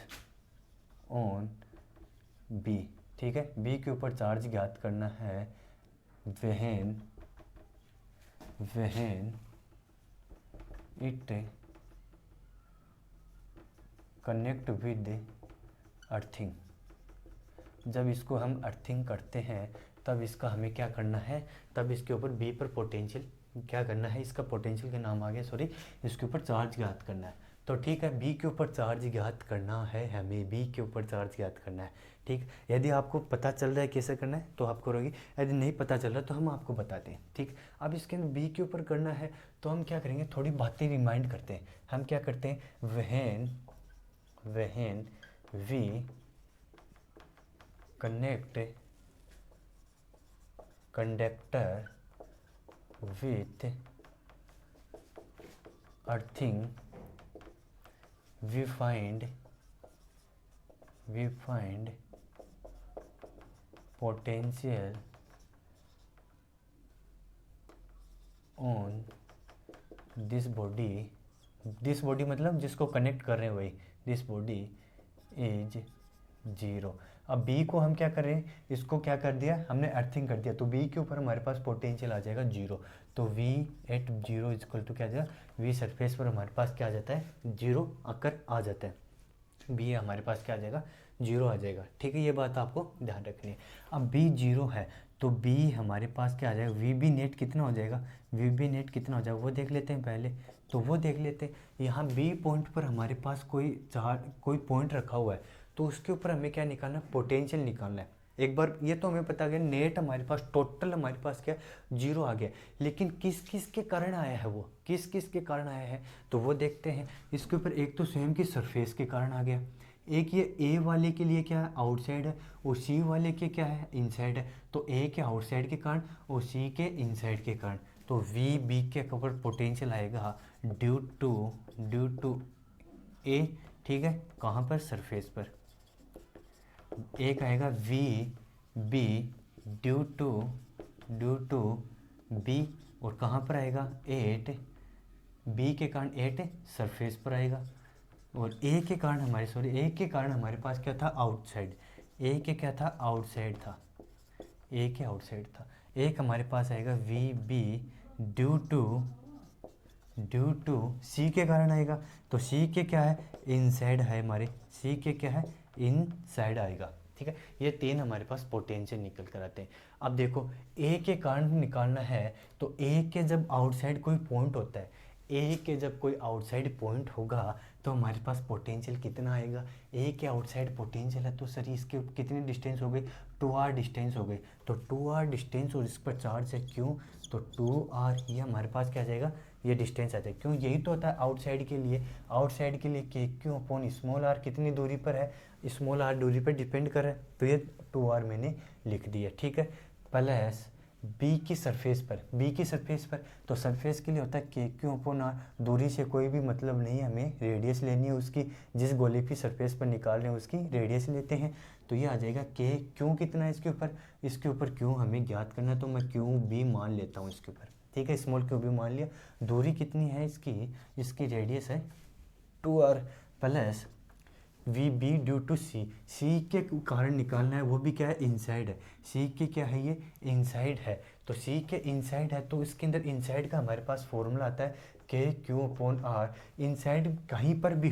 Speaker 1: ऑन बी, ठीक है। बी के ऊपर चार्ज ज्ञात करना है when it connect with earthing. जब इसको हम अर्थिंग करते हैं तब इसका हमें क्या करना है, तब इसके ऊपर बी पर पोटेंशियल क्या करना है, इसका पोटेंशियल का नाम आ गया, सॉरी, इसके ऊपर चार्ज ज्ञात करना है। तो ठीक है, बी के ऊपर चार्ज ज्ञात करना है, हमें बी के ऊपर चार्ज ज्ञात करना है, ठीक। यदि आपको पता चल रहा है कैसे करना है तो आप करोगे, यदि नहीं पता चल रहा तो हम आपको बताते हैं, ठीक। अब इसके अंदर बी के ऊपर करना है तो हम क्या करेंगे, थोड़ी बातें रिमाइंड करते हैं। हम क्या करते हैं, when we connect conductor with earthing we find potential on this body मतलब जिसको कनेक्ट कर रहे हैं वही, this body is 0। अब बी को हम क्या कर रहे हैं, इसको क्या कर दिया हमने, अर्थिंग कर दिया, तो बी के ऊपर हमारे पास पोटेंशियल आ जाएगा 0। तो v एट 0 इजक्वल टू क्या आ जाएगा, v सरफेस पर हमारे पास क्या आ जाता है, 0 आकर आ जाता है, बी हमारे पास क्या आ जाएगा, 0 आ जाएगा। ठीक है, ये बात आपको ध्यान रखनी है। अब बी 0 है तो बी हमारे पास क्या आ जाएगा, वी बी नेट कितना हो जाएगा, वी बी नेट कितना हो जाएगा वो देख लेते हैं पहले। तो वो देख लेते हैं, यहाँ बी पॉइंट पर हमारे पास कोई पॉइंट रखा हुआ है, तो उसके ऊपर हमें क्या निकालना है, पोटेंशियल निकालना है। एक बार ये तो हमें पता गया, नेट हमारे पास टोटल हमारे पास क्या 0 आ गया, लेकिन किस किस के कारण आया है, वो किस किस के कारण आया है, तो वो देखते हैं। इसके ऊपर एक तो स्वयं की सरफेस के कारण आ गया, एक ये ए वाले के लिए क्या है, आउटसाइड है, और सी वाले के क्या है, इनसाइड है। तो ए के आउटसाइड के कारण और सी के इनसाइड के कारण, तो वी बी के ऊपर पोटेंशियल आएगा ड्यू टू ए, ठीक है, कहाँ पर, सरफेस पर। एक आएगा V B due to B, और कहाँ पर आएगा, एट बी के कारण एट सरफेस पर आएगा, और ए के कारण हमारे पास क्या था, आउटसाइड। ए के क्या था, आउटसाइड था, ए के आउटसाइड था। एक हमारे पास आएगा V B due to C के कारण आएगा, तो सी के क्या है, इनसाइड है हमारे, सी के क्या है, इनसाइड आएगा। ठीक है, ये तीन हमारे पास पोटेंशियल निकल कर आते हैं। अब देखो ए के कारण निकालना है, तो ए के जब आउटसाइड कोई पॉइंट होता है, ए के जब कोई आउटसाइड पॉइंट होगा तो हमारे पास पोटेंशियल कितना आएगा, ए के आउटसाइड पोटेंशियल है, तो सर इसके कितनी डिस्टेंस हो गई, 2r डिस्टेंस हो गई, तो 2r डिस्टेंस, और इस पर चार्ज है क्यों, तो 2r, ये हमारे पास क्या आ जाएगा, ये डिस्टेंस आ जाएगा, क्यों, यही तो होता है आउटसाइड के लिए। आउटसाइड के लिए के क्यों अपॉन स्मॉल आर कितनी दूरी पर है, स्मॉल आर दूरी पर डिपेंड कर रहा है, तो ये 2r मैंने लिख दिया। ठीक है, प्लस बी की सरफेस पर, तो सरफेस के लिए होता है के क्यू अपॉन आर, दूरी से कोई भी मतलब नहीं है, हमें रेडियस लेनी है उसकी, जिस गोले की सरफेस पर निकाल रहे हैं उसकी रेडियस लेते हैं, तो ये आ जाएगा के क्यू कितना है इसके ऊपर क्यू हमें ज्ञात करना है, तो मैं क्यू बी मान लेता हूँ इसके ऊपर। ठीक है, स्मॉल क्यू बी मान लिया, दूरी कितनी है इसकी रेडियस है 2r, plus V B due to C के कारण निकालना है, वो भी क्या है, इनसाइड है, सी के क्या है, ये इनसाइड है, तो सी के इनसाइड है, तो इसके अंदर इनसाइड का हमारे पास फॉर्मूला आता है K Q upon are. Inside कहीं पर भी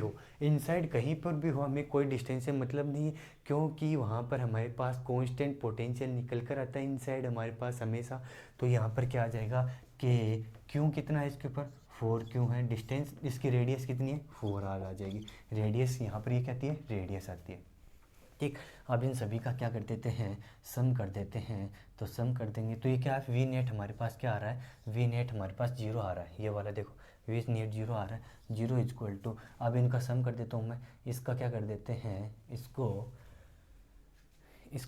Speaker 1: हो, हमें कोई डिस्टेंस से मतलब नहीं है, क्योंकि वहाँ पर हमारे पास कांस्टेंट पोटेंशियल निकल कर आता है इनसाइड हमारे पास हमेशा, तो यहाँ पर क्या आ जाएगा, के क्यू कितना है इसके ऊपर, 4 क्यों है, डिस्टेंस इसकी रेडियस कितनी है, 4r आ जाएगी, रेडियस यहाँ पर ये क्या आती है, रेडियस आती है। ठीक, अब इन सभी का क्या कर देते हैं, सम कर देते हैं, तो सम कर देंगे तो ये क्या है, वी नेट हमारे पास क्या आ रहा है, वी नेट हमारे पास 0 आ रहा है, ये वाला देखो वी नेट 0 आ रहा है, 0 इजक्वल टू, अब इनका सम कर देता हूँ मैं, इसका क्या कर देते हैं, इसको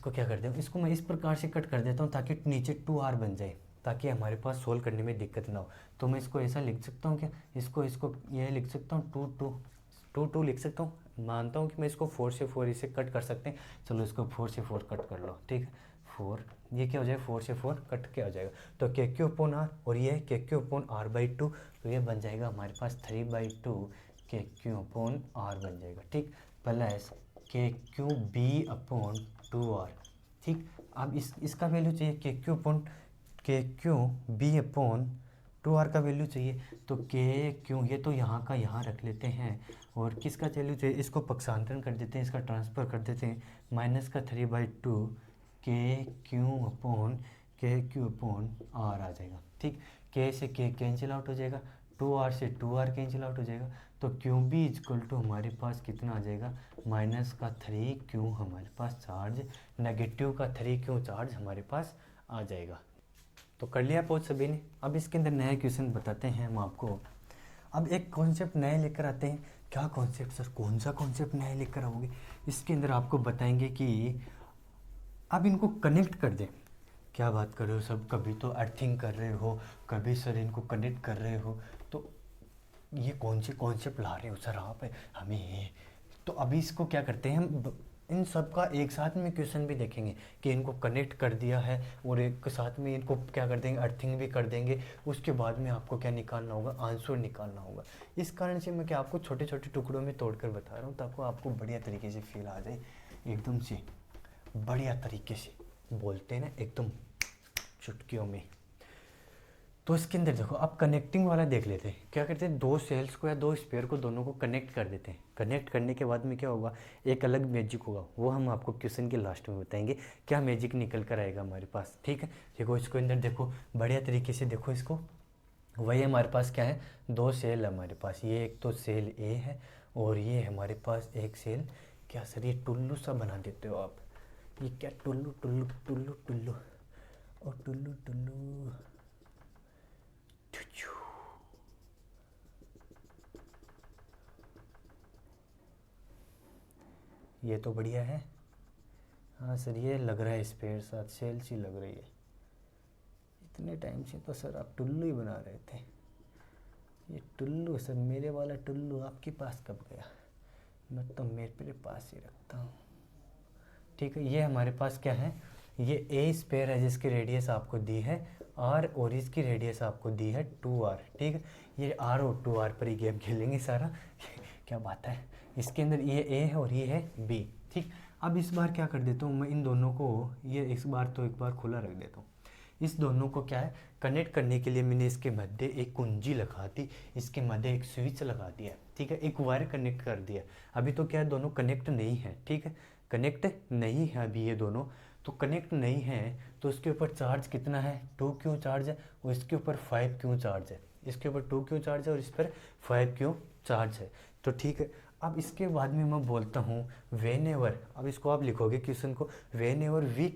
Speaker 1: क्या कर दें, इसको मैं इस प्रकार से कट कर देता हूँ ताकि नीचे 2r बन जाए, ताकि हमारे पास सोल्व करने में दिक्कत ना हो। तो मैं इसको ऐसा लिख सकता हूँ क्या, इसको ये लिख सकता हूँ 2 लिख सकता हूँ, मानता हूँ कि मैं इसको 4 से 4 इसे कट कर सकते हैं, चलो इसको 4 से 4 कट कर लो। ठीक है, 4 ये क्या हो जाएगा, 4 से 4 कट क्या हो जाएगा, तो के क्यू अपॉन आर, और ये के क्यू अपॉन r/2, तो ये बन जाएगा हमारे पास 3/2 के क्यू अपॉन आर बन जाएगा। ठीक, प्लस के क्यू बी अपॉन 2r। ठीक, अब इसका वैल्यू चाहिए के क्यू बी अपॉन 2r का वैल्यू चाहिए, तो के क्यू, ये तो यहाँ का यहाँ रख लेते हैं, और किसका वैल्यू चाहिए, इसको पक्षांतरण कर देते हैं, इसका ट्रांसफ़र कर देते हैं, माइनस का 3/2 के क्यू अपॉन आर आ जाएगा। ठीक, के से के कैंसिल आउट हो जाएगा, 2r से 2r कैंसिल आउट हो जाएगा, तो क्यू बी इजक्वल टू हमारे पास कितना आ जाएगा, माइनस का 3 क्यू हमारे पास चार्ज, नेगेटिव का 3 क्यू चार्ज हमारे पास आ जाएगा। तो कर लिया पहुँच सभी ने। अब इसके अंदर नया क्वेश्चन बताते हैं हम आपको। अब एक कॉन्सेप्ट नया लेकर आते हैं। क्या कॉन्सेप्ट सर, कौन सा कॉन्सेप्ट नया लेकर आओगे, इसके अंदर आपको बताएंगे कि अब इनको कनेक्ट कर दें। क्या बात कर रहे हो सब, कभी तो अर्थिंग कर रहे हो, कभी सर इनको कनेक्ट कर रहे हो, तो ये कौन से कॉन्सेप्ट ला रहे हो सर आप हमें। तो अभी इसको क्या करते हैं हम, इन सब का एक साथ में क्वेश्चन भी देखेंगे कि इनको कनेक्ट कर दिया है, और एक साथ में इनको क्या कर देंगे, अर्थिंग भी कर देंगे, उसके बाद में आपको क्या निकालना होगा, आंसर निकालना होगा। इस कारण से मैं क्या आपको छोटे छोटे टुकड़ों में तोड़कर बता रहा हूँ, ताकि आपको बढ़िया तरीके से फील आ जाए एकदम से बढ़िया तरीके से बोलते हैं ना, एकदम चुटकियों में। तो इसके अंदर देखो, अब कनेक्टिंग वाला देख लेते हैं। क्या करते हैं, दो सेल्स को या दो स्पेयर को दोनों को कनेक्ट कर देते हैं। कनेक्ट करने के बाद में क्या होगा, एक अलग मैजिक होगा, वो हम आपको क्वेश्चन के लास्ट में बताएंगे क्या मैजिक निकल कर आएगा हमारे पास। ठीक है, देखो इसको अंदर देखो बढ़िया तरीके से देखो इसको। वही हमारे पास क्या है, दो सेल हमारे पास, ये एक तो सेल ए है और ये हमारे पास एक सेल, क्या सर ये टुल्लू सा बना देते हो आप, ये क्या टुल्लू टुल्लू टुल्लू टुल्लू और टुल्लू टुल्लू। ये तो बढ़िया है। हाँ सर, ये लग रहा है स्पेयर साथ सेल सी लग रही है। इतने टाइम से तो सर आप टुल्लू ही बना रहे थे। ये टुल्लू सर, मेरे वाला टुल्लू आपके पास कब गया, मैं तो मेरे पास ही रखता हूँ। ठीक है, ये हमारे पास क्या है, ये ए स्पेयर है जिसकी रेडियस आपको दी है आर और इसकी रेडियस आपको दी है 2r। ठीक है, ये आर और 2r पर ही गेम खेलेंगे सारा क्या बात है। इसके अंदर ये ए है और ये है बी। ठीक, अब इस बार क्या कर देता हूँ मैं, इन दोनों को ये इस बार तो एक बार खुला रख देता हूँ। इस दोनों को क्या है, कनेक्ट करने के लिए मैंने इसके मध्य एक कुंजी लगा दी, इसके मध्य एक स्विच लगा दिया। ठीक है, एक वायर कनेक्ट कर दिया। अभी तो क्या है, दोनों कनेक्ट नहीं है। ठीक है, कनेक्ट नहीं है अभी ये दोनों, तो कनेक्ट नहीं है तो इसके ऊपर चार्ज कितना है, 2q चार्ज है और इसके ऊपर 5q चार्ज है। इसके ऊपर 2q चार्ज है और इस पर 5q चार्ज है। तो ठीक है, अब इसके बाद में मैं बोलता हूँ वेन एवर, अब इसको आप लिखोगे क्वेश्चन को, whenever we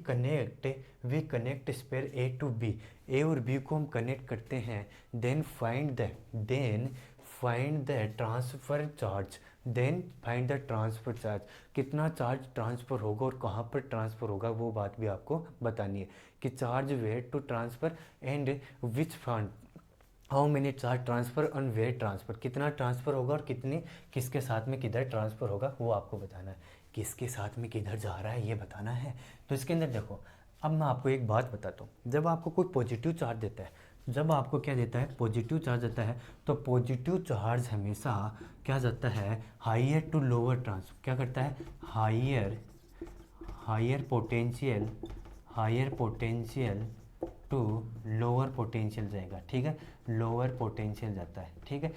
Speaker 1: connect sphere A to B, A और बी को हम कनेक्ट करते हैं, then find the transfer charge, then find the transfer charge, कितना चार्ज ट्रांसफ़र होगा और कहाँ पर ट्रांसफ़र होगा वो बात भी आपको बतानी है कि charge where to transfer and which fund, how many charge transfer on where transfer, कितना ट्रांसफ़र होगा और कितने किसके साथ में किधर ट्रांसफ़र होगा वो आपको बताना है, किसके साथ में किधर जा रहा है ये बताना है। तो इसके अंदर देखो, अब मैं आपको एक बात बताता हूँ, जब आपको कोई पॉजिटिव चार्ज देता है, जब आपको क्या देता है, पॉजिटिव चार्ज देता है, तो पॉजिटिव चार्ज हमेशा क्या जाता है, हाइयर टू लोअर ट्रांसफर, क्या करता है, higher potential to lower potential जाएगा। ठीक है, लोअर पोटेंशियल जाता है। ठीक है,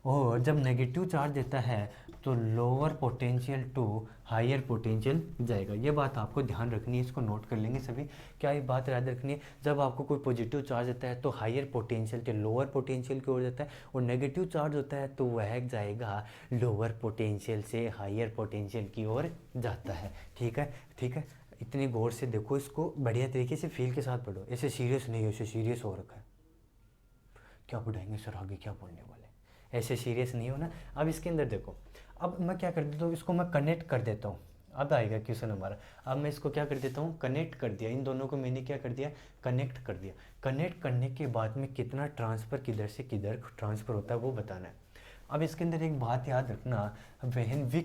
Speaker 1: और जब नेगेटिव चार्ज देता है तो lower potential to higher potential जाएगा। ये बात आपको ध्यान रखनी है, इसको नोट कर लेंगे सभी। क्या ये बात याद रखनी है, जब आपको कोई पॉजिटिव चार्ज देता है तो हायर पोटेंशियल के लोअर पोटेंशियल की ओर जाता है, और नेगेटिव चार्ज होता है तो वह जाएगा लोअर पोटेंशियल से हायर पोटेंशियल की ओर जाता है। ठीक है, ठीक है, इतनी गौर से देखो इसको, बढ़िया तरीके से फील के साथ पढ़ो, ऐसे सीरियस नहीं हो, ऐसे सीरियस हो रखा है, क्या पढ़ाएंगे सर आगे क्या बोलने वाले, ऐसे सीरियस नहीं हो ना। अब इसके अंदर देखो, अब मैं क्या कर देता हूँ, इसको मैं कनेक्ट कर देता हूँ, अब आएगा क्वेश्चन हमारा। अब मैं इसको क्या कर देता हूँ, कनेक्ट कर दिया, इन दोनों को मैंने क्या कर दिया, कनेक्ट कर दिया। कनेक्ट करने के बाद में कितना ट्रांसफ़र किधर से किधर ट्रांसफ़र होता है वो बताना है। अब इसके अंदर एक बात याद रखना, when we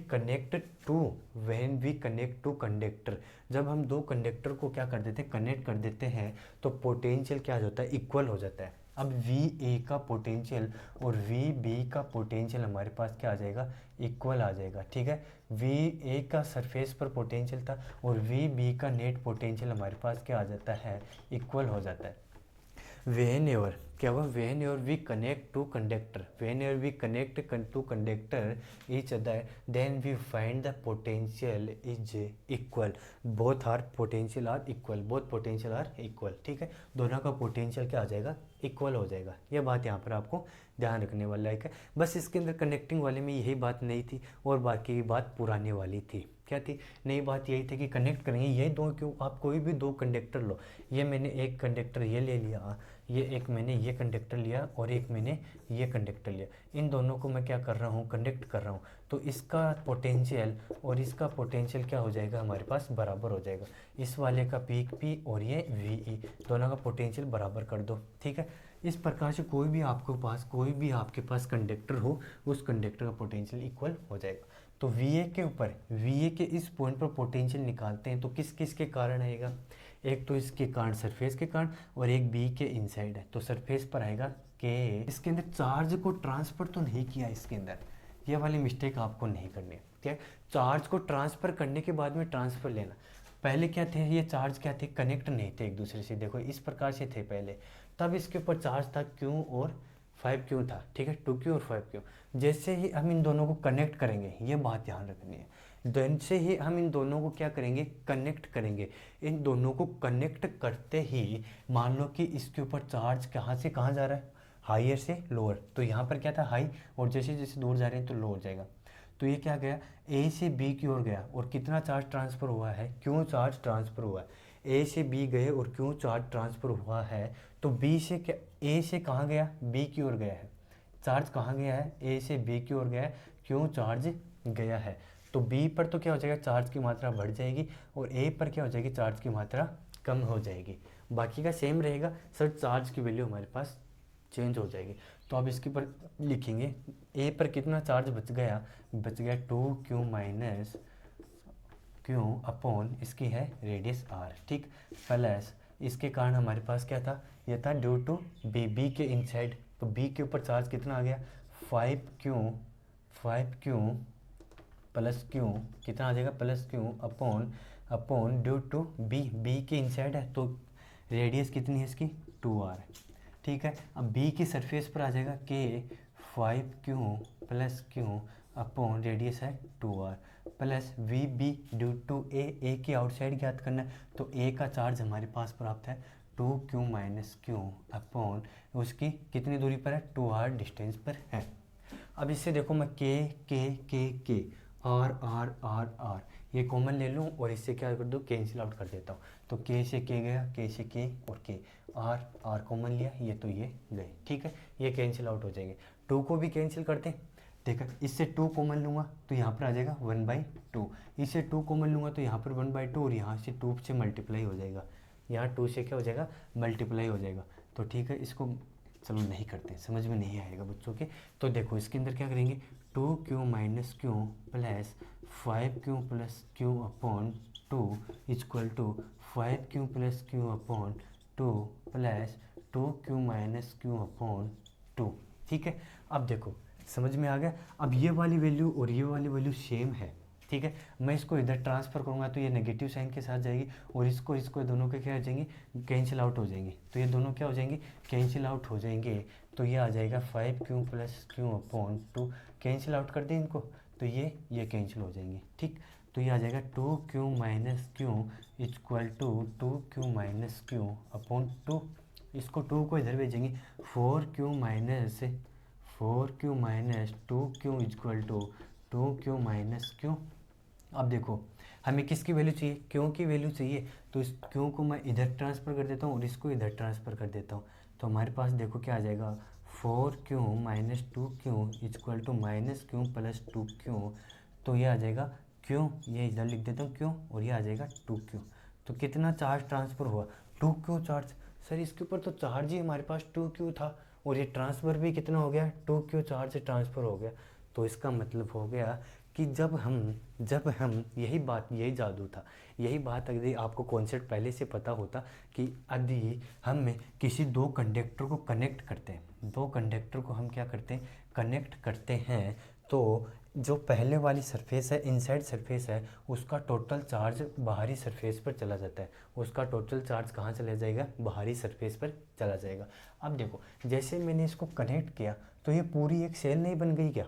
Speaker 1: connect to conductor, जब हम दो कंडक्टर को क्या कर देते हैं, कनेक्ट कर देते हैं, तो पोटेंशियल क्या होता है, इक्वल हो जाता है। अब वी ए का पोटेंशियल और वी बी का पोटेंशियल हमारे पास क्या आ जाएगा, इक्वल आ जाएगा। ठीक है, वी ए का सरफेस पर पोटेंशियल था और वी बी का नेट पोटेंशियल हमारे पास क्या आ जाता है, इक्वल हो जाता है। वेन एवर क्या हुआ, whenever we connect to conductor, whenever we connect to conductor each other, then we find the potential is equal, both are potential are equal, both potential are equal. ठीक है, दोनों का potential क्या आ जाएगा, equal हो जाएगा। ये बात यहाँ पर आपको ध्यान रखने वाला है। बस इसके अंदर कनेक्टिंग वाले में यही बात नहीं थी और बाकी की बात पुराने वाली थी। क्या थी, नई बात यही थी कि कनेक्ट करेंगे ये दो, क्यों आप कोई भी दो कंडक्टर लो, ये मैंने एक कंडक्टर ये ले लिया, ये एक मैंने ये कंडक्टर लिया और एक मैंने ये कंडक्टर लिया, इन दोनों को मैं क्या कर रहा हूँ, कनेक्ट कर रहा हूँ, तो इसका पोटेंशियल और इसका पोटेंशियल क्या हो जाएगा, हमारे पास बराबर हो जाएगा। इस वाले का पीक पी और ये वी ई, दोनों का पोटेंशियल बराबर कर दो। ठीक है, इस प्रकार से कोई भी आपके पास कंडक्टर हो, उस कंडक्टर का पोटेंशियल इक्वल हो जाएगा। तो वी ए के इस पॉइंट पर पोटेंशियल निकालते हैं तो किस किस के कारण आएगा, एक तो इसके कारण सरफेस के कारण और एक बी के इनसाइड है, तो सरफेस पर आएगा के। इसके अंदर चार्ज को ट्रांसफर तो नहीं किया, इसके अंदर ये वाली मिस्टेक आपको नहीं करनी है, ठीक है। चार्ज को ट्रांसफ़र करने के बाद में ट्रांसफ़र लेना। पहले क्या थे ये चार्ज, क्या थे, कनेक्ट नहीं थे एक दूसरे से, देखो इस प्रकार से थे पहले, तब इसके ऊपर चार्ज था Q और 5Q था, ठीक है, 2Q और 5Q। जैसे ही हम इन दोनों को कनेक्ट करेंगे, ये बात ध्यान रखनी है, जैसे ही हम इन दोनों को क्या करेंगे, कनेक्ट करेंगे, इन दोनों को कनेक्ट करते ही मान लो कि इसके ऊपर चार्ज कहाँ से कहाँ जा रहा है, हाइयर से लोअर, तो यहाँ पर क्या था हाई, और जैसे जैसे दूर जा रहे हैं तो लो हो जाएगा। तो ये क्या गया, ए से बी की ओर गया, और कितना चार्ज ट्रांसफ़र हुआ है, क्यों चार्ज ट्रांसफ़र हुआ है, ए से बी गए और क्यों चार्ज ट्रांसफ़र हुआ है, तो बी से क्या, ए से कहाँ गया, बी की ओर गया है, चार्ज कहाँ गया है, ए से बी की ओर गया है, क्यों चार्ज गया है, तो बी पर तो क्या हो जाएगा, चार्ज की मात्रा बढ़ जाएगी, और ए पर क्या हो जाएगी, चार्ज की मात्रा कम हो जाएगी। बाकी का सेम रहेगा, सर चार्ज की वैल्यू हमारे पास चेंज हो जाएगी। तो अब इसके पर लिखेंगे, ए पर कितना चार्ज बच गया, बच गया 2Q माइनस Q अपॉन इसकी है रेडियस R, ठीक, प्लस इसके कारण हमारे पास क्या था, ये था ड्यू टू बी के इनसाइड, तो बी के ऊपर चार्ज कितना आ गया, 5Q प्लस Q, कितना आ जाएगा, plus Q upon upon due to B के इनसाइड है, तो रेडियस कितनी है इसकी, 2R, ठीक है। अब बी की सरफेस पर आ जाएगा के 5Q plus Q upon radius है 2R plus V B due to A की आउटसाइड ज्ञात करना है, तो ए का चार्ज हमारे पास प्राप्त है 2Q माइनस Q अपॉन उसकी कितनी दूरी पर है, 2R डिस्टेंस पर है। अब इससे देखो मैं के आर आर आर आर ये कॉमन ले लूँ और इससे क्या कर दूँ, कैंसिल आउट कर देता हूँ, तो के से के गया, के से के और के, आर आर कॉमन लिया, ये तो ये गए, ठीक है, ये कैंसिल आउट हो जाएंगे। 2 को भी कैंसिल करते हैं, देखा इससे 2 कॉमन लूँगा तो यहाँ पर आ जाएगा 1/2, इससे 2 कॉमन लूँगा तो यहाँ पर 1/2, और यहाँ से 2 से मल्टीप्लाई हो जाएगा, यहाँ 2 से क्या हो जाएगा, मल्टीप्लाई हो जाएगा। तो ठीक है, इसको चलो नहीं करते, समझ में नहीं आएगा बच्चों के। तो देखो इसके अंदर क्या करेंगे, 2Q minus Q plus 5Q plus Q upon 2 equal to 5Q plus Q upon 2 plus 2Q minus Q upon 2, ठीक है। अब देखो समझ में आ गया, अब ये वाली वैल्यू और ये वाली वैल्यू सेम है, ठीक है। मैं इसको इधर ट्रांसफ़र करूँगा तो ये नेगेटिव साइन के साथ जाएगी, और इसको दोनों के क्या हो जाएंगे, कैंसिल आउट हो जाएंगे, तो ये दोनों क्या हो जाएंगे, कैंसिल आउट हो जाएंगे, तो ये आ जाएगा 5Q plus Q upon 2, cancel out कर दें इनको, तो ये कैंसिल हो जाएंगे, ठीक। तो ये आ जाएगा 2Q minus Q equal to 2Q minus Q upon 2, इसको 2 को इधर भेजेंगे, 4Q minus 2Q equal to 2Q minus Q। अब देखो हमें किसकी वैल्यू चाहिए, क्यों की वैल्यू चाहिए, तो इस क्यों को मैं इधर ट्रांसफ़र कर देता हूँ और इसको इधर ट्रांसफ़र कर देता हूँ, तो हमारे पास देखो क्या आ जाएगा, 4Q minus 2Q equal to minus Q plus 2Q, तो ये आ जाएगा क्यों, ये इधर लिख देता हूँ क्यों, और ये आ जाएगा 2Q। तो कितना चार्ज ट्रांसफ़र हुआ, 2Q चार्ज, सर इसके ऊपर तो चार्ज ही हमारे पास 2Q था, और ये ट्रांसफ़र भी कितना हो गया, 2Q चार्ज से ट्रांसफ़र हो गया। तो इसका मतलब हो गया कि जब हम यही जादू था, यही बात यदि आपको कॉन्सेप्ट पहले से पता होता कि यदि हम किसी दो कंडक्टर को कनेक्ट करते हैं, दो कंडक्टर को हम क्या करते हैं, कनेक्ट करते हैं, तो जो पहले वाली सरफेस है, इनसाइड सरफेस है, उसका टोटल चार्ज बाहरी सरफेस पर चला जाता है, उसका टोटल चार्ज कहाँ चला जाएगा, बाहरी सरफेस पर चला जाएगा। अब देखो जैसे मैंने इसको कनेक्ट किया तो ये पूरी एक सेल नहीं बन गई क्या,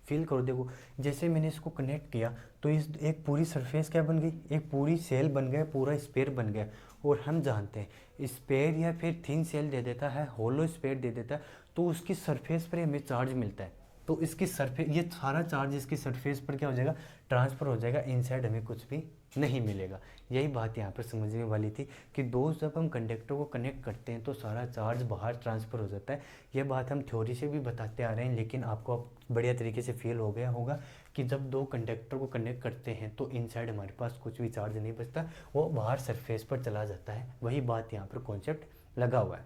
Speaker 1: फील करो, देखो जैसे मैंने इसको कनेक्ट किया तो इस एक पूरी सरफेस क्या बन गई, एक पूरी सेल बन गया, पूरा स्पेयर बन गया। और हम जानते हैं स्पेयर या फिर थिन सेल दे देता है, होलो स्पेयर दे देता है, तो उसकी सरफेस पर हमें चार्ज मिलता है, तो इसकी सरफेस, ये सारा चार्ज इसकी सरफेस पर क्या हो जाएगा, ट्रांसफ़र हो जाएगा, इनसाइड हमें कुछ भी नहीं मिलेगा। यही बात यहाँ पर समझने वाली थी कि दोस्त जब हम कंडक्टर को कनेक्ट करते हैं तो सारा चार्ज बाहर ट्रांसफ़र हो जाता है। ये बात हम थ्योरी से भी बताते आ रहे हैं, लेकिन आपको अब बढ़िया तरीके से फील हो गया होगा कि जब दो कंडक्टर को कनेक्ट करते हैं तो इनसाइड हमारे पास कुछ भी चार्ज नहीं बचता, वो बाहर सरफेस पर चला जाता है। वही बात यहाँ पर कॉन्सेप्ट लगा हुआ है।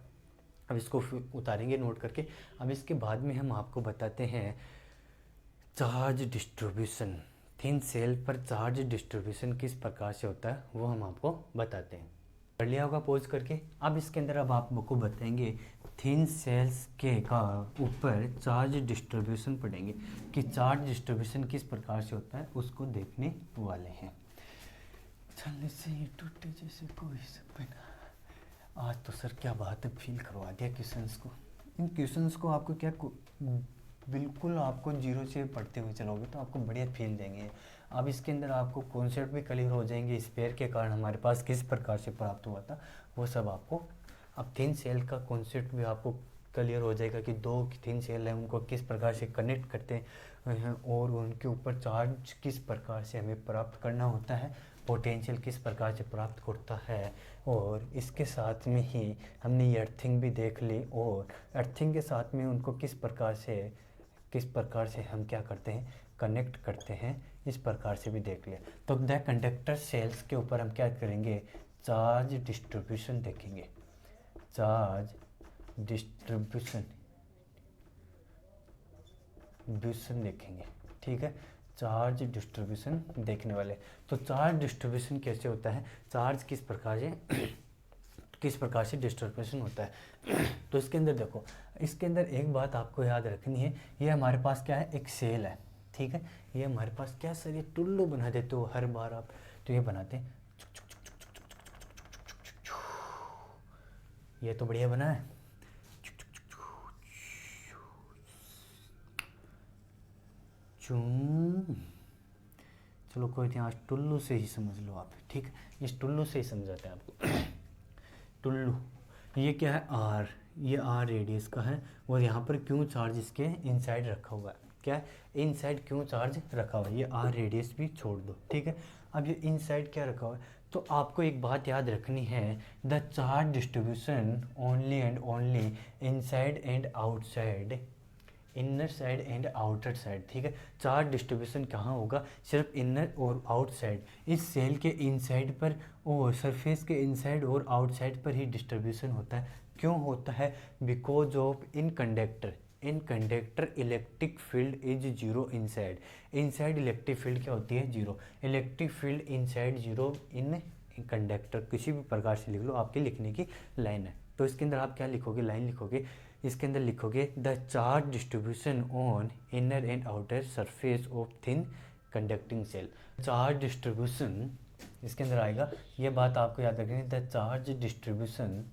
Speaker 1: अब इसको उतारेंगे नोट करके। अब इसके बाद में हम आपको बताते हैं चार्ज डिस्ट्रीब्यूशन, थिन सेल पर चार्ज डिस्ट्रीब्यूशन किस प्रकार से होता है वो हम आपको बताते हैं। कर लिया होगा पॉज करके। अब इसके अंदर अब आपको बताएंगे थिन सेल्स के का ऊपर चार्ज डिस्ट्रीब्यूशन पढ़ेंगे कि चार्ज डिस्ट्रीब्यूशन किस प्रकार से होता है, उसको देखने वाले हैं। चलने से टूटे जैसे कोई सपना। आज तो सर क्या बात है, फील करवा दिया क्वेश्चंस को। इन क्वेश्चंस को आपको क्या बिल्कुल आपको जीरो से पढ़ते हुए चलोगे तो आपको बढ़िया फील देंगे। अब इसके अंदर आपको कॉन्सेप्ट भी क्लियर हो जाएंगे, स्पेयर के कारण हमारे पास किस प्रकार से प्राप्त हुआ था वो सब आपको। अब थिन सेल का कॉन्सेप्ट भी आपको क्लियर हो जाएगा कि दो थिन सेल हैं उनको किस प्रकार से कनेक्ट करते हैं और उनके ऊपर चार्ज किस प्रकार से हमें प्राप्त करना होता है, पोटेंशियल किस प्रकार से प्राप्त करता है। और इसके साथ में ही हमने ये अर्थिंग भी देख ली और अर्थिंग के साथ में उनको किस प्रकार से हम क्या करते हैं, कनेक्ट करते हैं, इस प्रकार से भी देख लिया। तो द कंडक्टर सेल्स के ऊपर हम क्या करेंगे, चार्ज डिस्ट्रीब्यूशन देखेंगे, चार्ज डिस्ट्रीब्यूशन देखेंगे, ठीक है। चार्ज डिस्ट्रीब्यूशन देखने वाले। तो चार्ज डिस्ट्रीब्यूशन कैसे होता है, चार्ज किस प्रकार से डिस्ट्रीब्यूशन होता है। तो इसके अंदर देखो, इसके अंदर एक बात आपको याद रखनी है, ये हमारे पास क्या है, एक सेल है, ठीक है। ये हमारे पास क्या सर, ये टुल्लू बना देते हो हर बार आप, तो ये बनाते हैं, ये तो बढ़िया बना है। चलो कोई नहीं, आज टुल्लू से ही समझ लो आप, ठीक है। इस टुल्लू से ही समझाते हैं आपको। टुल्लू ये क्या है, आर, ये आर रेडियस का है और यहाँ पर क्यों चार्ज इसके इनसाइड रखा हुआ है, क्या है, इनसाइड क्यों चार्ज रखा हुआ है, ये आर रेडियस भी छोड़ दो, ठीक है। अब ये इनसाइड क्या रखा हुआ है, तो आपको एक बात याद रखनी है, the charge distribution only and only inside and outside, inner side and outer side, ठीक है। चार्ज डिस्ट्रीब्यूशन कहाँ होगा, सिर्फ इनर और आउटसाइड, इस सेल के इनसाइड पर और सरफेस के इनसाइड और आउटसाइड पर ही डिस्ट्रीब्यूशन होता है। क्यों होता है, because of in conductor electric field is zero inside, inside electric field क्या होती है, zero, electric field inside zero in conductor, किसी भी प्रकार से लिख लो, आपके लिखने की लाइन है। तो इसके अंदर आप क्या लिखोगे, लाइन लिखोगे, इसके अंदर लिखोगे the charge distribution on inner and outer surface of thin conducting shell. Charge distribution इसके अंदर आएगा, ये बात आपको याद रखनी है, द चार्ज डिस्ट्रीब्यूशन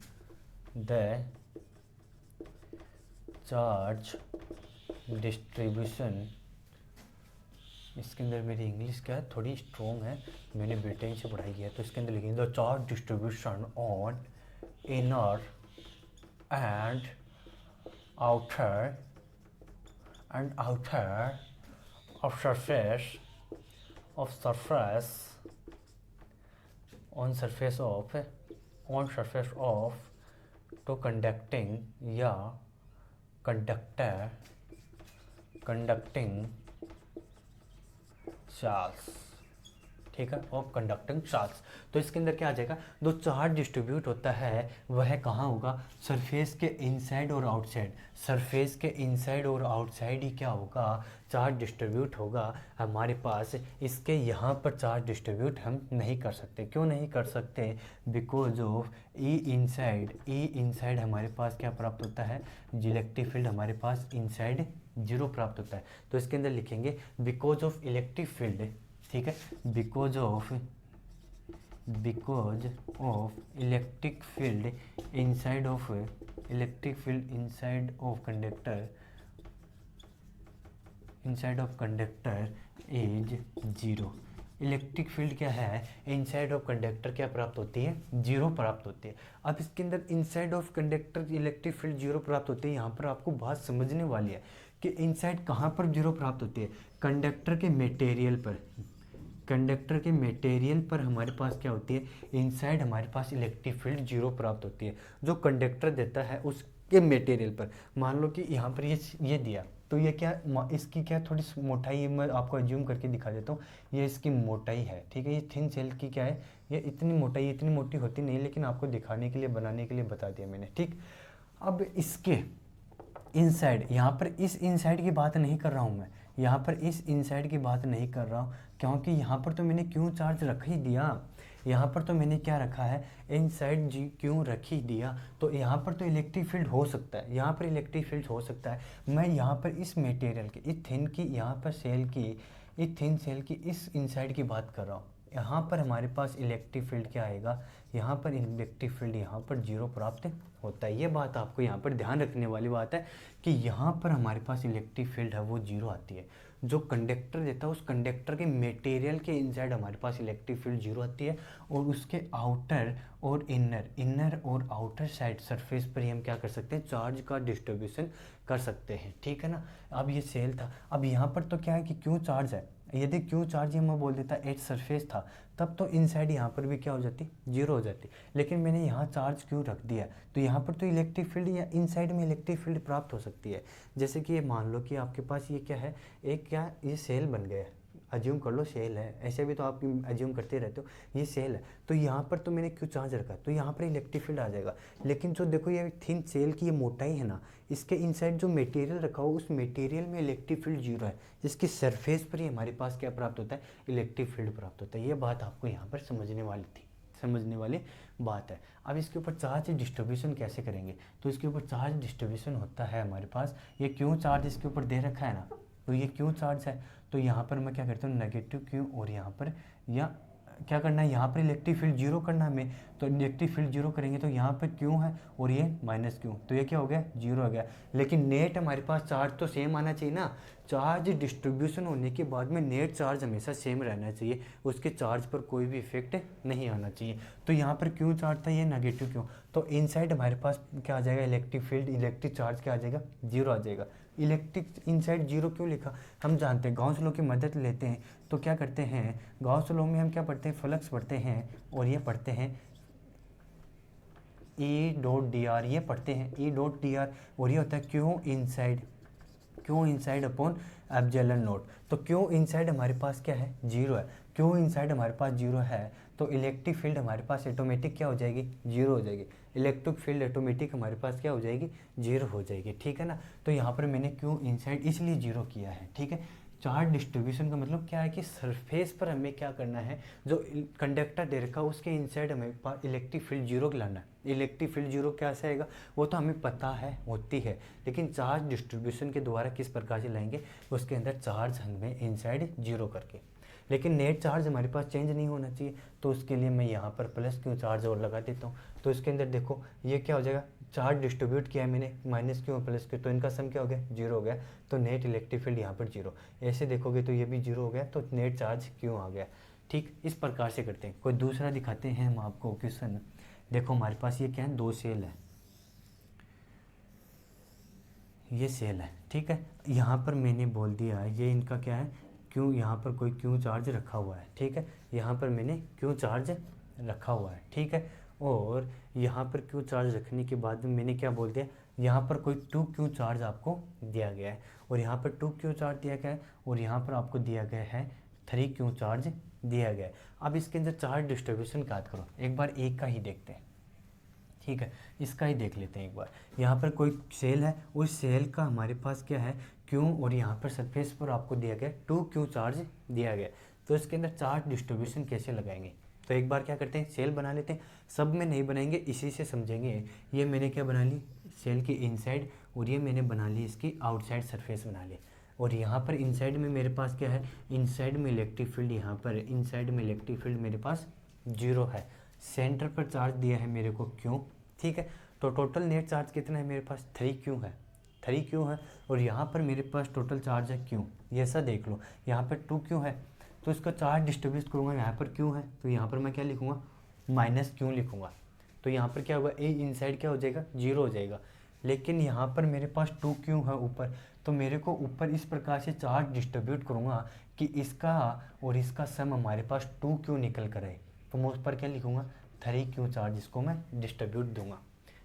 Speaker 1: इसके अंदर मेरी इंग्लिश क्या है, थोड़ी स्ट्रॉन्ग है, मैंने ब्रिटेन से पढ़ाई किया है, तो इसके अंदर लिखेंगे the charge distribution on inner and outer of surface of to conducting या conducting cells, ठीक है, ऑफ कंडक्टिंग चार्ज। तो इसके अंदर क्या आ जाएगा, जो चार्ज डिस्ट्रीब्यूट होता है वह कहाँ होगा, सरफेस के इनसाइड और आउटसाइड, सरफेस के इनसाइड और आउटसाइड ही क्या होगा, चार्ज डिस्ट्रीब्यूट होगा हमारे पास। इसके यहाँ पर चार्ज डिस्ट्रीब्यूट हम नहीं कर सकते, क्यों नहीं कर सकते, बिकॉज ऑफ ई इनसाइड हमारे पास क्या प्राप्त होता है, इलेक्ट्रिक फील्ड हमारे पास इनसाइड जीरो प्राप्त होता है। तो इसके अंदर लिखेंगे बिकॉज ऑफ इलेक्ट्रिक फील्ड, ठीक है, because of electric field inside of conductor is zero. Electric field क्या है, इनसाइड ऑफ कंडक्टर क्या प्राप्त होती है, जीरो प्राप्त होती है। अब इसके अंदर inside of conductor electric field zero प्राप्त होती है, यहाँ पर आपको बात समझने वाली है कि इनसाइड कहाँ पर जीरो प्राप्त होती है, कंडक्टर के मटेरियल पर हमारे पास क्या होती है, इनसाइड हमारे पास इलेक्ट्रिक फील्ड जीरो प्राप्त होती है, जो कंडक्टर देता है उसके मटेरियल पर। मान लो कि यहाँ पर ये दिया, तो ये क्या, इसकी क्या थोड़ी मोटाई, मैं आपको एज्यूम करके दिखा देता हूँ, ये इसकी मोटाई है, ठीक है। ये थिन सेल की क्या है, ये इतनी मोटी होती नहीं, लेकिन आपको दिखाने के लिए, बनाने के लिए बता दिया मैंने, ठीक। अब इसके इनसाइड, यहाँ पर इस इनसाइड की बात नहीं कर रहा हूँ मैं, यहाँ पर इस इनसाइड की बात नहीं कर रहा हूँ, क्योंकि यहाँ पर तो मैंने क्यों चार्ज रख ही दिया, यहाँ पर तो मैंने क्या रखा है, इनसाइड जी क्यों रख ही दिया, तो यहाँ पर तो इलेक्ट्रिक फील्ड हो सकता है, यहाँ पर इलेक्ट्रिक फील्ड हो सकता है। मैं यहाँ पर इस मटेरियल की, इस थिन की, यहाँ पर सेल की, इस थिन सेल की इस इनसाइड की बात कर रहा हूँ। यहाँ पर हमारे पास इलेक्ट्रिक फील्ड क्या आएगा, यहाँ पर इलेक्ट्रिक फील्ड यहाँ पर जीरो प्राप्त होता है। ये बात आपको यहाँ पर ध्यान रखने वाली बात है कि यहाँ पर हमारे पास इलेक्ट्रिक फील्ड है वो जीरो आती है। जो कंडक्टर देता है उस कंडक्टर के मटेरियल के इनसाइड हमारे पास इलेक्ट्रिक फील्ड जीरो आती है, और उसके आउटर और इनर और आउटर साइड सरफेस पर ही हम क्या कर सकते हैं, चार्ज का डिस्ट्रीब्यूशन कर सकते हैं। ठीक है ना। अब ये सेल था, अब यहाँ पर तो क्या है कि क्यों चार्ज है, यदि क्यों चार्ज मैं बोल देता एट सरफेस था, तब तो इनसाइड यहाँ पर भी क्या हो जाती, जीरो हो जाती। लेकिन मैंने यहाँ चार्ज क्यों रख दिया, तो यहाँ पर तो इलेक्ट्रिक फील्ड या इनसाइड में इलेक्ट्रिक फील्ड प्राप्त हो सकती है। जैसे कि ये मान लो कि आपके पास ये क्या है, एक क्या ये सेल बन गया है, अज्यूम कर लो सेल है, ऐसे भी तो आप अज्यूम करते रहते हो, ये सेल है, तो यहाँ पर तो मैंने क्यों चार्ज रखा, तो यहाँ पर इलेक्ट्रिक फील्ड आ जाएगा। लेकिन जो देखो ये थिन सेल की ये मोटाई है ना, इसके इनसाइड जो मटेरियल रखा हो उस मटेरियल में इलेक्ट्रिक फील्ड जीरो है, इसकी सरफेस पर ही हमारे पास क्या प्राप्त होता है, इलेक्ट्रिक फील्ड प्राप्त होता है। ये बात आपको यहाँ पर समझने वाली बात है। अब इसके ऊपर चार्ज डिस्ट्रीब्यूशन कैसे करेंगे, तो इसके ऊपर चार्ज डिस्ट्रीब्यूशन होता है हमारे पास, ये क्यों चार्ज इसके ऊपर दे रखा है ना, तो ये क्यों चार्ज है, तो यहाँ पर मैं क्या करता हूँ नेगेटिव क्यों, और यहाँ पर या क्या करना है, यहाँ पर इलेक्ट्रिक फील्ड जीरो करना है हमें, तो इलेक्ट्रिक फील्ड जीरो करेंगे तो यहाँ पर क्यों है और ये माइनस क्यों, तो ये क्या हो गया, जीरो हो गया। लेकिन नेट हमारे पास चार्ज तो सेम आना चाहिए ना, चार्ज डिस्ट्रीब्यूशन होने के बाद में नेट चार्ज हमेशा सेम रहना चाहिए, उसके चार्ज पर कोई भी इफेक्ट नहीं आना चाहिए। तो यहाँ पर क्यों चार्ज था, ये नेगेटिव क्यों, तो इनसाइड हमारे पास क्या आ जाएगा, इलेक्ट्रिक फील्ड, इलेक्ट्रिक चार्ज क्या आ जाएगा, जीरो आ जाएगा। इलेक्ट्रिक इनसाइड जीरो क्यों लिखा, हम जानते हैं गॉस लॉ की मदद लेते हैं, तो क्या करते हैं गॉस लॉ में हम क्या पढ़ते हैं, फ्लक्स पढ़ते हैं, और ये पढ़ते हैं ई डॉट डी आर, ये पढ़ते हैं ई डॉट डी आर, और ये होता है क्यों इनसाइड अपॉन एप्सिलॉन नॉट। तो क्यों इनसाइड हमारे पास क्या है, जीरो है, क्यों इनसाइड हमारे पास जीरो है, तो इलेक्ट्रिक फील्ड हमारे पास ऑटोमेटिक क्या हो जाएगी, जीरो हो जाएगी, इलेक्ट्रिक फील्ड ऑटोमेटिक हमारे पास क्या हो जाएगी, जीरो हो जाएगी। ठीक है ना। तो यहाँ पर मैंने क्यों इनसाइड इसलिए जीरो किया है। ठीक है। चार्ज डिस्ट्रीब्यूशन का मतलब क्या है कि सरफेस पर हमें क्या करना है, जो कंडक्टर दे रखा है उसके इनसाइड हमें पास इलेक्ट्रिक फील्ड जीरो लाना है। इलेक्ट्रिक फील्ड जीरो कैसे आएगा वो तो हमें पता है होती है, लेकिन चार्ज डिस्ट्रीब्यूशन के द्वारा किस प्रकार से लाएंगे, उसके अंदर चार्ज हमें इनसाइड जीरो करके। लेकिन नेट चार्ज हमारे पास चेंज नहीं होना चाहिए, तो उसके लिए मैं यहाँ पर प्लस क्यों चार्ज और लगा देता हूँ। तो इसके अंदर देखो ये क्या हो जाएगा, चार्ज डिस्ट्रीब्यूट किया है मैंने, माइनस क्यों प्लस क्यों, तो इनका सम क्या हो गया, जीरो हो गया, तो नेट इलेक्ट्रिक फील्ड यहाँ पर जीरो। ऐसे देखोगे तो ये भी जीरो हो गया, तो नेट चार्ज क्यों आ गया। ठीक, इस प्रकार से करते हैं। कोई दूसरा दिखाते हैं हम आपको क्वेश्चन। देखो हमारे पास ये क्या है, दो सेल है, ये सेल है। ठीक है। यहाँ पर मैंने बोल दिया ये इनका क्या है, क्यों, यहाँ पर कोई क्यों चार्ज रखा हुआ है। ठीक है। यहाँ पर मैंने क्यों चार्ज रखा हुआ है। ठीक है। और यहाँ पर क्यों चार्ज रखने के बाद में मैंने क्या बोल दिया, यहाँ पर कोई टू क्यों चार्ज आपको दिया गया है, और यहाँ पर टू क्यों चार्ज दिया गया है, और यहाँ पर आपको दिया गया है थ्री क्यों चार्ज दिया गया है। अब इसके अंदर चार्ज डिस्ट्रीब्यूशन याद करो, एक बार एक का ही देखते हैं। ठीक है, इसका ही देख लेते हैं एक बार। यहाँ पर कोई सेल है, उस सेल का हमारे पास क्या है, क्यों, और यहाँ पर सरफेस पर आपको दिया गया टू क्यों चार्ज दिया गया। तो इसके अंदर चार्ज डिस्ट्रीब्यूशन कैसे लगाएंगे, तो एक बार क्या करते हैं, सेल बना लेते हैं। सब में नहीं बनाएंगे, इसी से समझेंगे। ये मैंने क्या बना ली, सेल की इनसाइड, और ये मैंने बना ली इसकी आउटसाइड सरफेस बना ली। और यहाँ पर इनसाइड में मेरे पास क्या है, इनसाइड में इलेक्ट्रिक फील्ड, यहाँ पर इनसाइड में इलेक्ट्रिक फील्ड मेरे पास जीरो है। सेंटर पर चार्ज दिया है मेरे को क्यों। ठीक है। तो टोटल नेट चार्ज कितना है मेरे पास, थ्री क्यों है, थ्री क्यों है। और यहाँ पर मेरे पास टोटल चार्ज है क्यों, ये ऐसा देख लो, यहाँ पर टू क्यों है, तो इसका चार्ज डिस्ट्रीब्यूट करूँगा, यहाँ पर क्यों है, तो यहाँ पर मैं क्या लिखूँगा, माइनस क्यों लिखूँगा। तो यहाँ पर क्या होगा, ए इनसाइड क्या हो जाएगा, जीरो हो जाएगा। लेकिन यहाँ पर मेरे पास टू क्यों है ऊपर, तो मेरे को ऊपर इस प्रकार से चार्ज डिस्ट्रीब्यूट करूँगा कि इसका और इसका सम हमारे पास टू क्यों निकल कर आए, तो मैं उस पर क्या लिखूँगा, थ्री क्यों चार्ज इसको मैं डिस्ट्रीब्यूट दूंगा।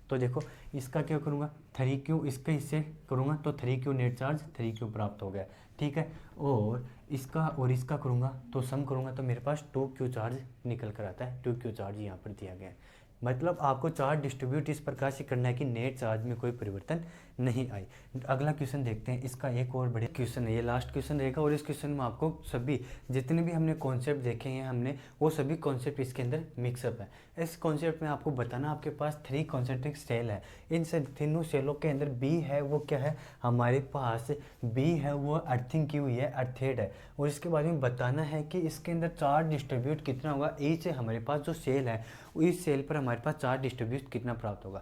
Speaker 1: तो देखो इसका क्या करूँगा, थ्री क्यों इसके हिस्से करूँगा, तो थ्री क्यों नेट चार्ज थ्री क्यों प्राप्त हो गया। ठीक है। और इसका और इसका करूँगा तो सम करूँगा, तो मेरे पास टू क्यू चार्ज निकल कर आता है, टू क्यू चार्ज यहाँ पर दिया गया है। मतलब आपको चार्ज डिस्ट्रीब्यूट इस प्रकार से करना है कि नेट चार्ज में कोई परिवर्तन नहीं आए। अगला क्वेश्चन देखते हैं, इसका एक और बढ़िया क्वेश्चन है, ये लास्ट क्वेश्चन रहेगा और इस क्वेश्चन में आपको सभी जितने भी हमने कॉन्सेप्ट देखे हैं हमने वो सभी कॉन्सेप्ट इसके अंदर मिक्सअप है। इस कॉन्सेप्ट में आपको बताना आपके पास 3 कॉन्सेंट्रिक सेल है, इन तीनों सेलों के अंदर बी है वो क्या है, हमारे पास बी है वो अर्थिंग की हुई है, अर्थेड है, और इसके बारे में बताना है कि इसके अंदर चार्ज डिस्ट्रीब्यूट कितना होगा, ईच हमारे पास जो सेल है इस सेल पर हमारे पास चार्ज डिस्ट्रीब्यूट कितना प्राप्त होगा।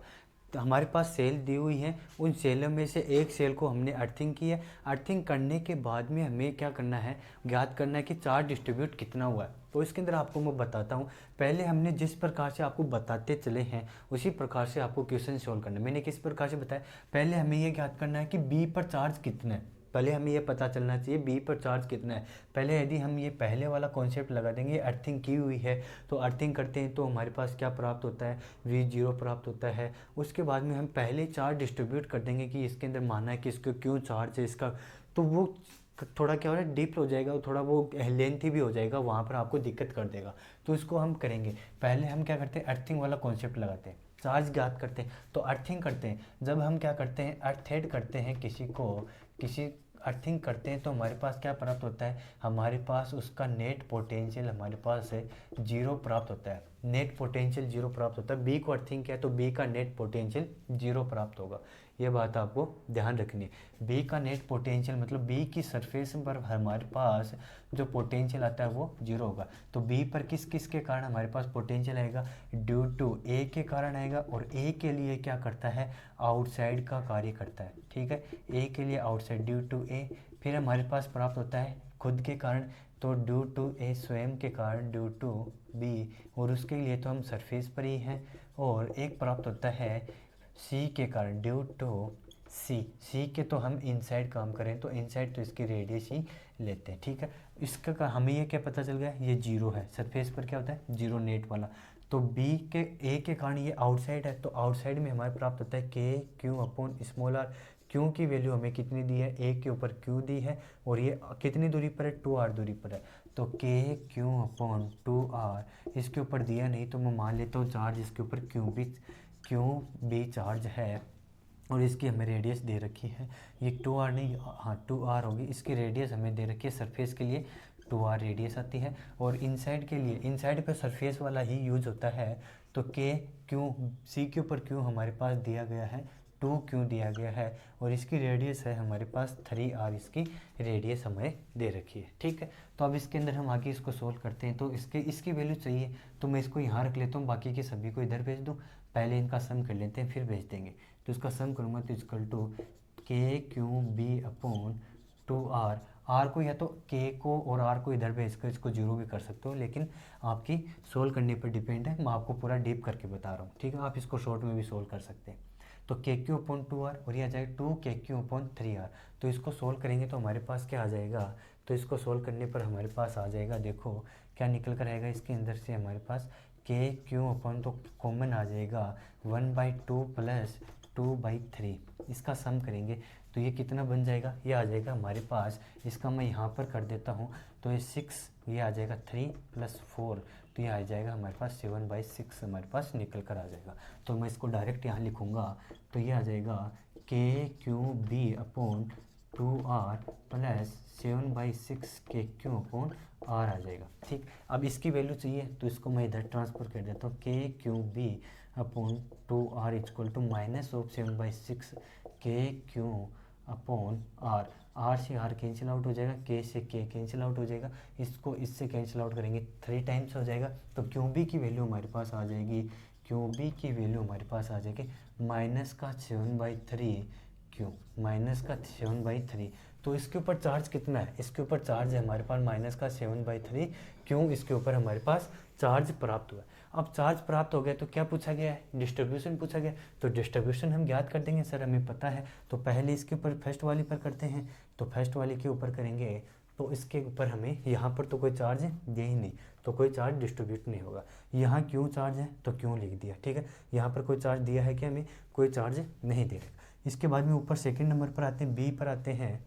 Speaker 1: तो हमारे पास सेल दी हुई है, उन सेलों में से एक सेल को हमने अर्थिंग की है, अर्थिंग करने के बाद में हमें क्या करना है, ज्ञात करना है कि चार्ज डिस्ट्रीब्यूट कितना हुआ है। तो इसके अंदर आपको मैं बताता हूँ, पहले हमने जिस प्रकार से आपको बताते चले हैं उसी प्रकार से आपको क्वेश्चन सॉल्व करना है। मैंने किस प्रकार से बताया, पहले हमें ये ज्ञात करना है कि बी पर चार्ज कितना है, पहले हमें ये पता चलना चाहिए बी पर चार्ज कितना है। पहले यदि हम ये पहले वाला कॉन्सेप्ट लगा देंगे, अर्थिंग की हुई है तो अर्थिंग करते हैं तो हमारे पास क्या प्राप्त होता है, V0 प्राप्त होता है। उसके बाद में हम पहले चार्ज डिस्ट्रीब्यूट कर देंगे कि इसके अंदर माना है कि इसको क्यों चार्ज है इसका, तो वो थोड़ा क्या हो रहा है डीप हो जाएगा और थोड़ा वो लेंथी भी हो जाएगा, वहाँ पर आपको दिक्कत कर देगा। तो इसको हम करेंगे, पहले हम क्या करते हैं अर्थिंग वाला कॉन्सेप्ट लगाते हैं, चार्ज ज्ञात करते हैं तो अर्थिंग करते हैं। जब हम क्या करते हैं अर्थेड करते हैं किसी अर्थिंग करते हैं तो हमारे पास क्या प्राप्त होता है, हमारे पास उसका नेट पोटेंशियल हमारे पास है 0 प्राप्त होता है, नेट पोटेंशियल 0 प्राप्त होता है। बी को अर्थिंग किया तो बी का नेट पोटेंशियल 0 प्राप्त होगा, ये बात आपको ध्यान रखनी है। बी का नेट पोटेंशियल मतलब बी की सरफेस पर हमारे पास जो पोटेंशियल आता है वो 0 होगा। तो बी पर किस किस के कारण हमारे पास पोटेंशियल आएगा, ड्यू टू ए के कारण आएगा, और ए के लिए क्या करता है, आउटसाइड का कार्य करता है, ठीक है, ए के लिए आउटसाइड ड्यू टू ए। फिर हमारे पास प्राप्त होता है खुद के कारण, तो ड्यू टू ए स्वयं के कारण ड्यू टू बी, और उसके लिए तो हम सरफेस पर ही हैं। और एक प्राप्त होता है सी के कारण ड्यू टू सी के तो हम इनसाइड काम करें तो इनसाइड तो इसकी रेडियस ही लेते हैं, ठीक है। इसका हमें ये क्या पता चल गया, ये 0 है, सरफेस पर क्या होता है 0 नेट वाला। तो बी के ए के कारण ये आउटसाइड है, तो आउटसाइड में हमारे प्राप्त होता है K Q upon small R. Q की वैल्यू हमें कितनी दी है, ए के ऊपर क्यू दी है, और ये कितनी दूरी पर है 2r दूरी पर है, तो के क्यू अपॉन 2r इसके ऊपर दिया नहीं तो मैं मान लेता हूँ चार्ज इसके ऊपर क्यों भी चार्ज है, और इसकी हमें रेडियस दे रखी है, ये 2r नहीं हाँ 2r होगी, इसकी रेडियस हमें दे रखी है, सरफेस के लिए 2r रेडियस आती है, और इनसाइड के लिए इनसाइड पे सरफेस वाला ही यूज होता है। तो के क्यों सी के ऊपर क्यों हमारे पास दिया गया है 2 क्यों दिया गया है, और इसकी रेडियस है हमारे पास 3r, इसकी रेडियस हमें दे रखी है, ठीक है। तो अब इसके अंदर हम आगे इसको सोल्व करते हैं, तो इसकी वैल्यू चाहिए तो मैं इसको यहाँ रख लेता हूँ, बाकी के सभी को इधर भेज दूँ, पहले इनका सम कर लेते हैं फिर भेज देंगे। तो इसका सम करूँगा तो equal to K Q B upon 2r, R को या तो के को और आर को इधर भेज कर इसको 0 भी कर सकते हो, लेकिन आपकी सोल्व करने पर डिपेंड है, मैं आपको पूरा डीप करके बता रहा हूँ, ठीक है। आप इसको शॉर्ट में भी सोल्व कर सकते हैं। तो के क्यू अपॉन 2r और ये आ जाएगा 2 के क्यू अपॉन 3r। तो इसको सोल्व करेंगे तो हमारे पास क्या आ जाएगा, तो इसको सोल्व करने पर हमारे पास आ जाएगा, देखो क्या निकल कर आएगा, इसके अंदर से हमारे पास के क्यू अपॉन तो कॉमन आ जाएगा 1/2 प्लस 2/3, इसका सम करेंगे तो ये कितना बन जाएगा, ये आ जाएगा हमारे पास, इसका मैं यहाँ पर कर देता हूँ तो ये 6, ये आ जाएगा 3 + 4, तो ये आ जाएगा हमारे पास 7/6 हमारे पास निकल कर आ जाएगा। तो मैं इसको डायरेक्ट यहाँ लिखूँगा तो ये आ जाएगा के Q B upon 2r plus 7/6 K Q upon r आ जाएगा, ठीक। अब इसकी वैल्यू चाहिए तो इसको मैं इधर ट्रांसफर कर देता हूँ, K Q B upon 2r equal to -7/6 K Q upon r, r से r कैंसिल आउट हो जाएगा, k से k कैंसिल आउट हो जाएगा, इसको इससे कैंसिल आउट करेंगे 3 टाइम्स हो जाएगा, तो क्यू बी की वैल्यू हमारे पास आ जाएगी, क्यू बी की वैल्यू हमारे पास आ जाएगी -7/3 क्यू, -7/3। तो इसके ऊपर चार्ज कितना है, इसके ऊपर चार्ज है हमारे पास -7/3 क्यों, इसके ऊपर हमारे पास चार्ज प्राप्त हुआ है। अब चार्ज प्राप्त हो गया तो क्या पूछा गया है, डिस्ट्रीब्यूशन पूछा गया, तो डिस्ट्रीब्यूशन हम ज्ञात कर देंगे, सर हमें पता है, तो पहले इसके ऊपर फर्स्ट वाली पर करते हैं, तो फर्स्ट वाले के ऊपर करेंगे तो इसके ऊपर हमें यहाँ पर तो कोई चार्ज दे ही नहीं, तो कोई चार्ज डिस्ट्रीब्यूट नहीं होगा। यहाँ क्यों चार्ज है तो क्यों लिख दिया, ठीक है। यहाँ पर कोई चार्ज दिया है कि हमें कोई चार्ज नहीं दे रहा। इसके बाद में ऊपर सेकंड नंबर पर आते हैं, बी पर आते हैं,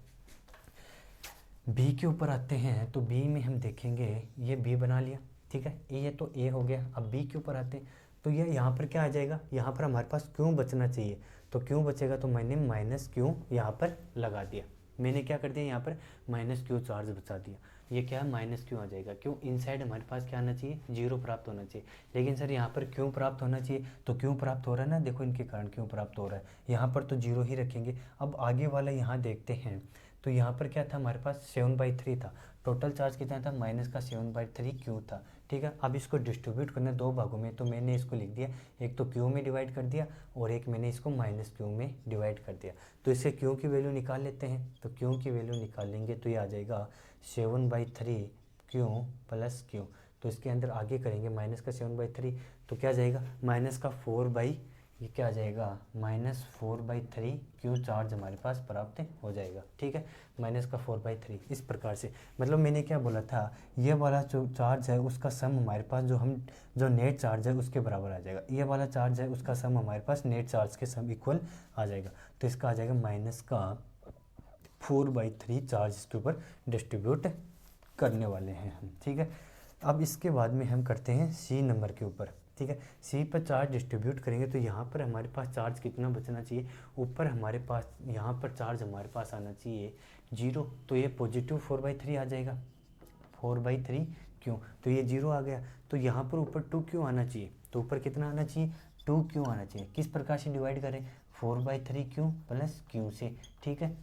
Speaker 1: बी के ऊपर आते हैं, तो बी में हम देखेंगे ये बी बना लिया, ठीक है, ये तो ए हो गया। अब बी के ऊपर आते हैं तो ये यहाँ पर क्या आ जाएगा, यहाँ पर हमारे पास क्यों बचना चाहिए, तो क्यों बचेगा, तो मैंने माइनस क्यों यहाँ पर लगा दिया, मैंने क्या कर दिया यहाँ पर माइनस क्यू चार्ज बचा दिया। ये क्या है, माइनस क्यों आ जाएगा, क्यों इनसाइड हमारे पास क्या आना चाहिए, जीरो प्राप्त होना चाहिए। लेकिन सर यहाँ पर क्यों प्राप्त होना चाहिए, तो क्यों प्राप्त हो रहा है ना, देखो इनके कारण क्यों प्राप्त हो रहा है, यहाँ पर तो जीरो ही रखेंगे। अब आगे वाला यहाँ देखते हैं, तो यहाँ पर क्या था हमारे पास 7/3 था, टोटल चार्ज कितना था, माइनस का 7/3 क्यू था, ठीक है। अब इसको डिस्ट्रीब्यूट करना दो भागों में, तो मैंने इसको लिख दिया, एक तो क्यू में डिवाइड कर दिया और एक मैंने इसको माइनस क्यू में डिवाइड कर दिया। तो इससे क्यू की वैल्यू निकाल लेते हैं, तो क्यू की वैल्यू निकालेंगे तो ये आ जाएगा 7/3 क्यू प्लस क्यू। तो इसके अंदर आगे करेंगे माइनस का 7/3, तो क्या जाएगा माइनस का 4 ये क्या आ जाएगा -4/3 क्यू चार्ज हमारे पास प्राप्त हो जाएगा, ठीक है। माइनस का 4/3 इस प्रकार से, मतलब मैंने क्या बोला था, ये वाला जो चार्ज है उसका सम हमारे पास जो नेट चार्ज है उसके बराबर आ जाएगा, ये वाला चार्ज है उसका सम हमारे पास नेट चार्ज के सम इक्वल आ जाएगा। तो इसका आ जाएगा माइनस का 4/3 चार्ज इसके ऊपर डिस्ट्रीब्यूट करने वाले हैं हम, ठीक है। अब इसके बाद में हम करते हैं सी नंबर के ऊपर, ठीक है। सी पर चार्ज डिस्ट्रीब्यूट करेंगे तो यहाँ पर हमारे पास चार्ज कितना बचना चाहिए, ऊपर हमारे पास यहाँ पर चार्ज हमारे पास आना चाहिए 0, तो ये पॉजिटिव 4/3 आ जाएगा, 4/3 क्यों, तो ये 0 आ गया। तो यहाँ पर ऊपर 2 क्यों आना चाहिए, तो ऊपर कितना आना चाहिए, 2 क्यों आना चाहिए। किस प्रकार से डिवाइड करें, 4/3 क्यों प्लस क्यू से, ठीक है।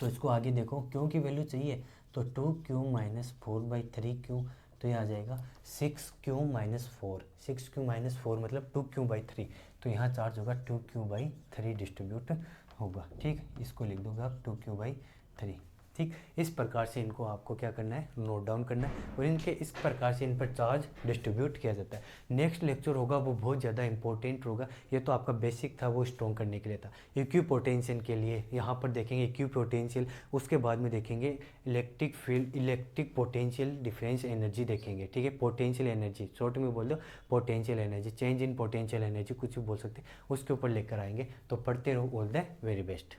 Speaker 1: तो इसको आगे देखो, क्यों की वैल्यू चाहिए, तो 2 क्यू माइनस 4/3 क्यू, तो ये आ जाएगा 6 क्यू माइनस 4, 6 क्यू माइनस 4 मतलब 2 क्यू/3, तो यहाँ चार्ज होगा 2 क्यू/3 डिस्ट्रीब्यूट होगा, ठीक। इसको लिख दोगे आप 2 क्यू/3, ठीक। इस प्रकार से इनको आपको क्या करना है, नोट डाउन करना है, और इनके इस प्रकार से इन पर चार्ज डिस्ट्रीब्यूट किया जाता है। नेक्स्ट लेक्चर होगा वो बहुत ज़्यादा इंपॉर्टेंट होगा, ये तो आपका बेसिक था वो स्ट्रॉन्ग करने के लिए था। इक्यू पोटेंशियल के लिए यहाँ पर देखेंगे इक्यू पोटेंशियल, उसके बाद में देखेंगे electric field, electric potential difference energy देखेंगे, ठीक है। पोटेंशियल एनर्जी शॉर्ट में बोल दो, potential energy, change in potential energy कुछ भी बोल सकते हैं, उसके ऊपर लेकर आएंगे। तो पढ़ते रहो, ऑल द वेरी बेस्ट।